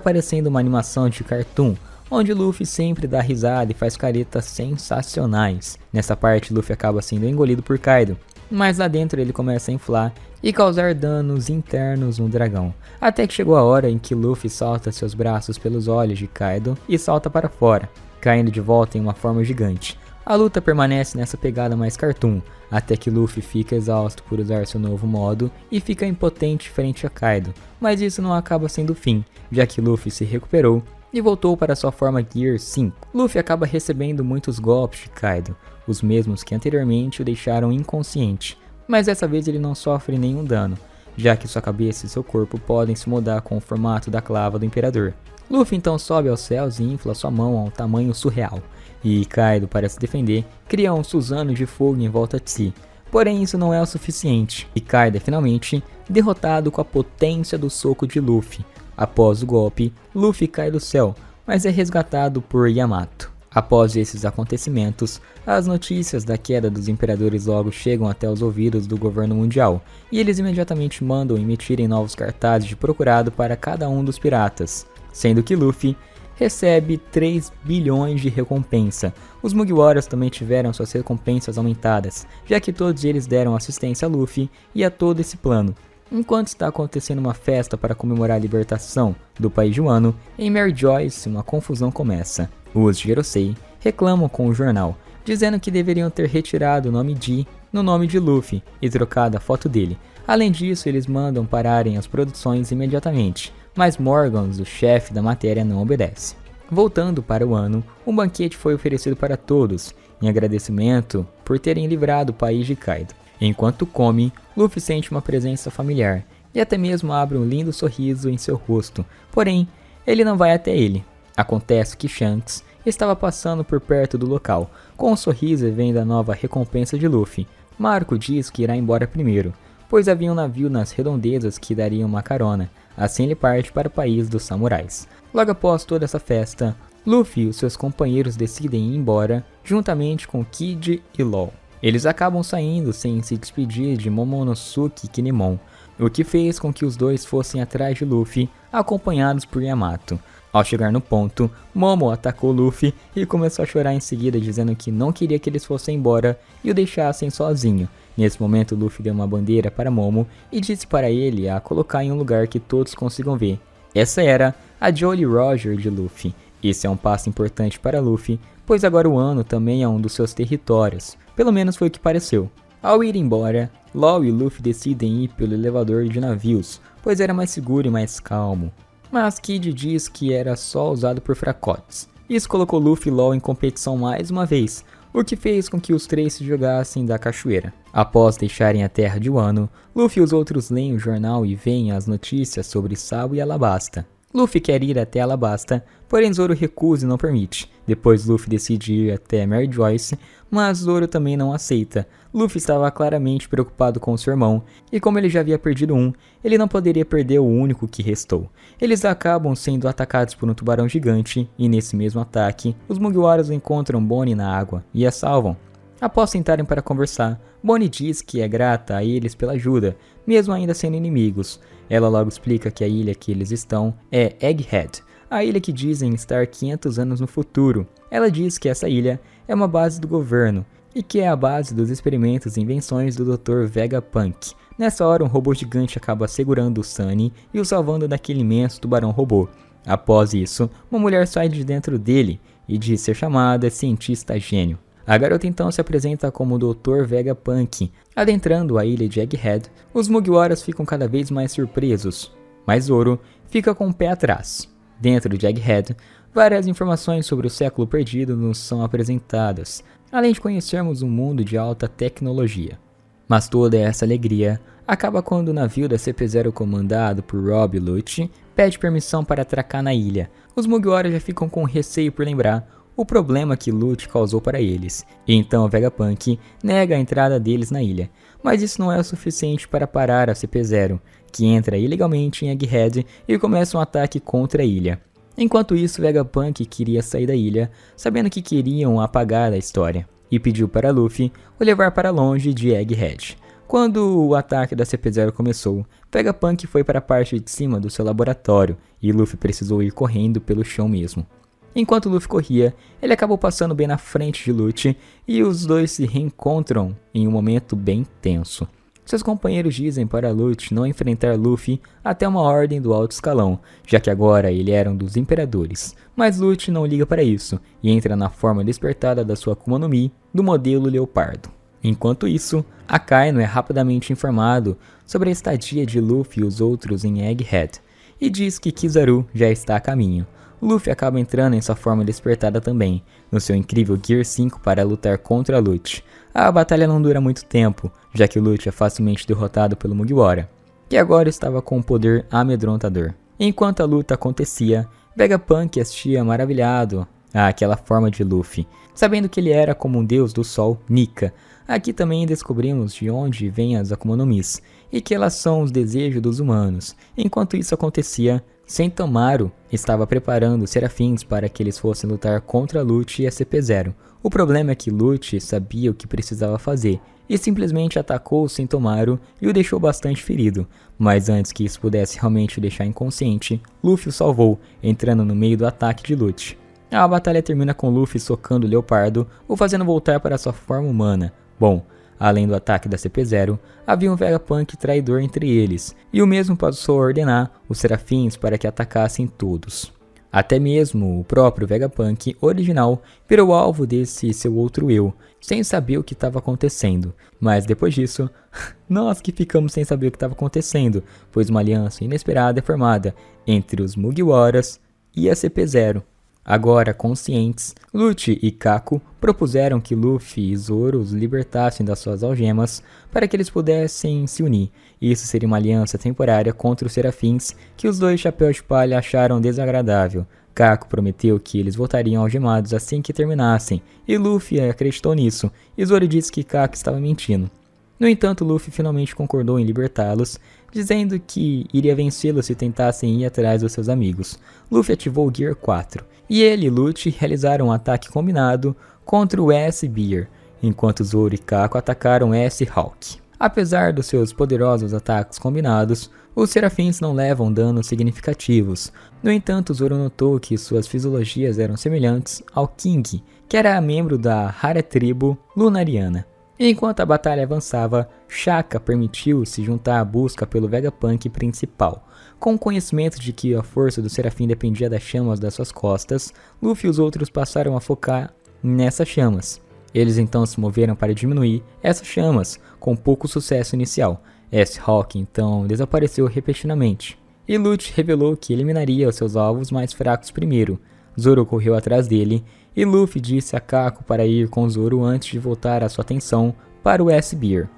parecendo uma animação de cartoon, onde Luffy sempre dá risada e faz caretas sensacionais. Nessa parte Luffy acaba sendo engolido por Kaido, mas lá dentro ele começa a inflar e causar danos internos no dragão, até que chegou a hora em que Luffy solta seus braços pelos olhos de Kaido e salta para fora, caindo de volta em uma forma gigante. A luta permanece nessa pegada mais cartoon, até que Luffy fica exausto por usar seu novo modo e fica impotente frente a Kaido, mas isso não acaba sendo o fim, já que Luffy se recuperou e voltou para sua forma Gear 5. Luffy acaba recebendo muitos golpes de Kaido, os mesmos que anteriormente o deixaram inconsciente, mas dessa vez ele não sofre nenhum dano, já que sua cabeça e seu corpo podem se mudar com o formato da clava do Imperador. Luffy então sobe aos céus e infla sua mão a um tamanho surreal, e Kaido, para se defender, cria um Suzano de fogo em volta de si. Porém isso não é o suficiente, e Kaido é finalmente derrotado com a potência do soco de Luffy. Após o golpe, Luffy cai do céu, mas é resgatado por Yamato. Após esses acontecimentos, as notícias da queda dos imperadores logo chegam até os ouvidos do governo mundial, e eles imediatamente mandam emitirem novos cartazes de procurado para cada um dos piratas, sendo que Luffy recebe 3 bilhões de recompensa. Os Mugiwaras também tiveram suas recompensas aumentadas, já que todos eles deram assistência a Luffy e a todo esse plano. Enquanto está acontecendo uma festa para comemorar a libertação do país de Wano, em Mary Joyce uma confusão começa. Os Girosei reclamam com o jornal, dizendo que deveriam ter retirado o nome G no nome de Luffy e trocado a foto dele. Além disso, eles mandam pararem as produções imediatamente, mas Morgan, o chefe da matéria, não obedece. Voltando para o ano, um banquete foi oferecido para todos, em agradecimento por terem livrado o país de Kaido. Enquanto come, Luffy sente uma presença familiar e até mesmo abre um lindo sorriso em seu rosto, porém, ele não vai até ele. Acontece que Shanks estava passando por perto do local, com um sorriso e vendo a nova recompensa de Luffy. Marco diz que irá embora primeiro, pois havia um navio nas redondezas que daria uma carona, assim ele parte para o país dos samurais. Logo após toda essa festa, Luffy e os seus companheiros decidem ir embora, juntamente com Kid e Law. Eles acabam saindo sem se despedir de Momonosuke Kinemon, o que fez com que os dois fossem atrás de Luffy, acompanhados por Yamato. Ao chegar no ponto, Momo atacou Luffy e começou a chorar em seguida, dizendo que não queria que eles fossem embora e o deixassem sozinho. Nesse momento, Luffy deu uma bandeira para Momo e disse para ele a colocar em um lugar que todos consigam ver. Essa era a Jolly Roger de Luffy. Esse é um passo importante para Luffy, pois agora o Wano também é um dos seus territórios. Pelo menos foi o que pareceu. Ao ir embora, Law e Luffy decidem ir pelo elevador de navios, pois era mais seguro e mais calmo. Mas Kid diz que era só usado por fracotes. Isso colocou Luffy e Law em competição mais uma vez, o que fez com que os três se jogassem da cachoeira. Após deixarem a terra de Wano, Luffy e os outros leem o jornal e veem as notícias sobre Sabo e Alabasta. Luffy quer ir até Alabasta, porém Zoro recusa e não permite. Depois Luffy decide ir até Mary Joyce, mas Zoro também não aceita. Luffy estava claramente preocupado com seu irmão, e como ele já havia perdido um, ele não poderia perder o único que restou. Eles acabam sendo atacados por um tubarão gigante, e nesse mesmo ataque, os Mugiwaras encontram Bonnie na água e a salvam. Após sentarem para conversar, Bonnie diz que é grata a eles pela ajuda, mesmo ainda sendo inimigos. Ela logo explica que a ilha que eles estão é Egghead, a ilha que dizem estar 500 anos no futuro. Ela diz que essa ilha é uma base do governo, e que é a base dos experimentos e invenções do Dr. Vegapunk. Nessa hora, um robô gigante acaba segurando o Sunny e o salvando daquele imenso tubarão robô. Após isso, uma mulher sai de dentro dele e diz ser chamada cientista gênio. A garota então se apresenta como Dr. Vegapunk. Adentrando a ilha de Egghead, os Mugiwaras ficam cada vez mais surpresos, mas Zoro fica com o pé atrás. Dentro de Egghead, várias informações sobre o século perdido nos são apresentadas, além de conhecermos um mundo de alta tecnologia. Mas toda essa alegria acaba quando o navio da CP0 comandado por Rob Lucci pede permissão para atracar na ilha. Os Mugiwaras já ficam com receio por lembrar o problema que Lucci causou para eles, e então Vegapunk nega a entrada deles na ilha. Mas isso não é o suficiente para parar a CP0, que entra ilegalmente em Egghead e começa um ataque contra a ilha. Enquanto isso, Vegapunk queria sair da ilha, sabendo que queriam apagar a história, e pediu para Luffy o levar para longe de Egghead. Quando o ataque da CP0 começou, Vegapunk foi para a parte de cima do seu laboratório, e Luffy precisou ir correndo pelo chão mesmo. Enquanto Luffy corria, ele acabou passando bem na frente de Lucci, e os dois se reencontram em um momento bem tenso. Seus companheiros dizem para Lucci não enfrentar Luffy até uma ordem do alto escalão, já que agora ele era um dos imperadores. Mas Lucci não liga para isso, e entra na forma despertada da sua Akuma no Mi, do modelo Leopardo. Enquanto isso, Akainu é rapidamente informado sobre a estadia de Luffy e os outros em Egghead, e diz que Kizaru já está a caminho. Luffy acaba entrando em sua forma despertada também, no seu incrível Gear 5 para lutar contra Lucci. A batalha não dura muito tempo, já que Lucci é facilmente derrotado pelo Mugiwara, que agora estava com um poder amedrontador. Enquanto a luta acontecia, Vegapunk assistia maravilhado àquela forma de Luffy, sabendo que ele era como um deus do sol, Nika. Aqui também descobrimos de onde vêm as Akuma no Mis, e que elas são os desejos dos humanos. Enquanto isso acontecia, Sentomaru estava preparando os Serafins para que eles fossem lutar contra Lucci e a CP0. O problema é que Lucci sabia o que precisava fazer, e simplesmente atacou o Sentomaru e o deixou bastante ferido. Mas antes que isso pudesse realmente o deixar inconsciente, Luffy o salvou, entrando no meio do ataque de Lucci. A batalha termina com Luffy socando o Leopardo, o fazendo voltar para sua forma humana. Bom, além do ataque da CP0, havia um Vegapunk traidor entre eles, e o mesmo passou a ordenar os Serafins para que atacassem todos. Até mesmo o próprio Vegapunk original virou alvo desse seu outro eu, sem saber o que estava acontecendo. Mas depois disso, nós que ficamos sem saber o que estava acontecendo, pois uma aliança inesperada é formada entre os Mugiwaras e a CP0. Agora conscientes, Lucci e Kaku propuseram que Luffy e Zoro os libertassem das suas algemas para que eles pudessem se unir. Isso seria uma aliança temporária contra os Serafins que os dois Chapéus de Palha acharam desagradável. Kaku prometeu que eles voltariam algemados assim que terminassem, e Luffy acreditou nisso, e Zoro disse que Kaku estava mentindo. No entanto, Luffy finalmente concordou em libertá-los, dizendo que iria vencê-los se tentassem ir atrás dos seus amigos. Luffy ativou o Gear 4, e ele e Lucci realizaram um ataque combinado contra o S-Bear, enquanto Zoro e Kaku atacaram S-Hawk. Apesar dos seus poderosos ataques combinados, os Serafins não levam danos significativos. No entanto, Zoro notou que suas fisiologias eram semelhantes ao King, que era membro da rara tribo Lunariana. Enquanto a batalha avançava, Shaka permitiu se juntar à busca pelo Vegapunk principal. Com o conhecimento de que a força do Serafim dependia das chamas das suas costas, Luffy e os outros passaram a focar nessas chamas. Eles então se moveram para diminuir essas chamas, com pouco sucesso inicial. S-Hawk então desapareceu repentinamente, e Lucci revelou que eliminaria os seus alvos mais fracos primeiro. Zoro correu atrás dele, e Luffy disse a Kaku para ir com Zoro antes de voltar a sua atenção para o S-Bear.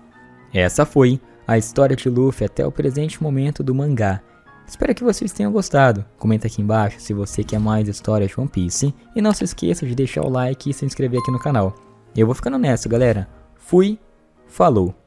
Essa foi a história de Luffy até o presente momento do mangá. Espero que vocês tenham gostado. Comenta aqui embaixo se você quer mais histórias de One Piece, e não se esqueça de deixar o like e se inscrever aqui no canal. Eu vou ficando nessa, galera. Fui, falou!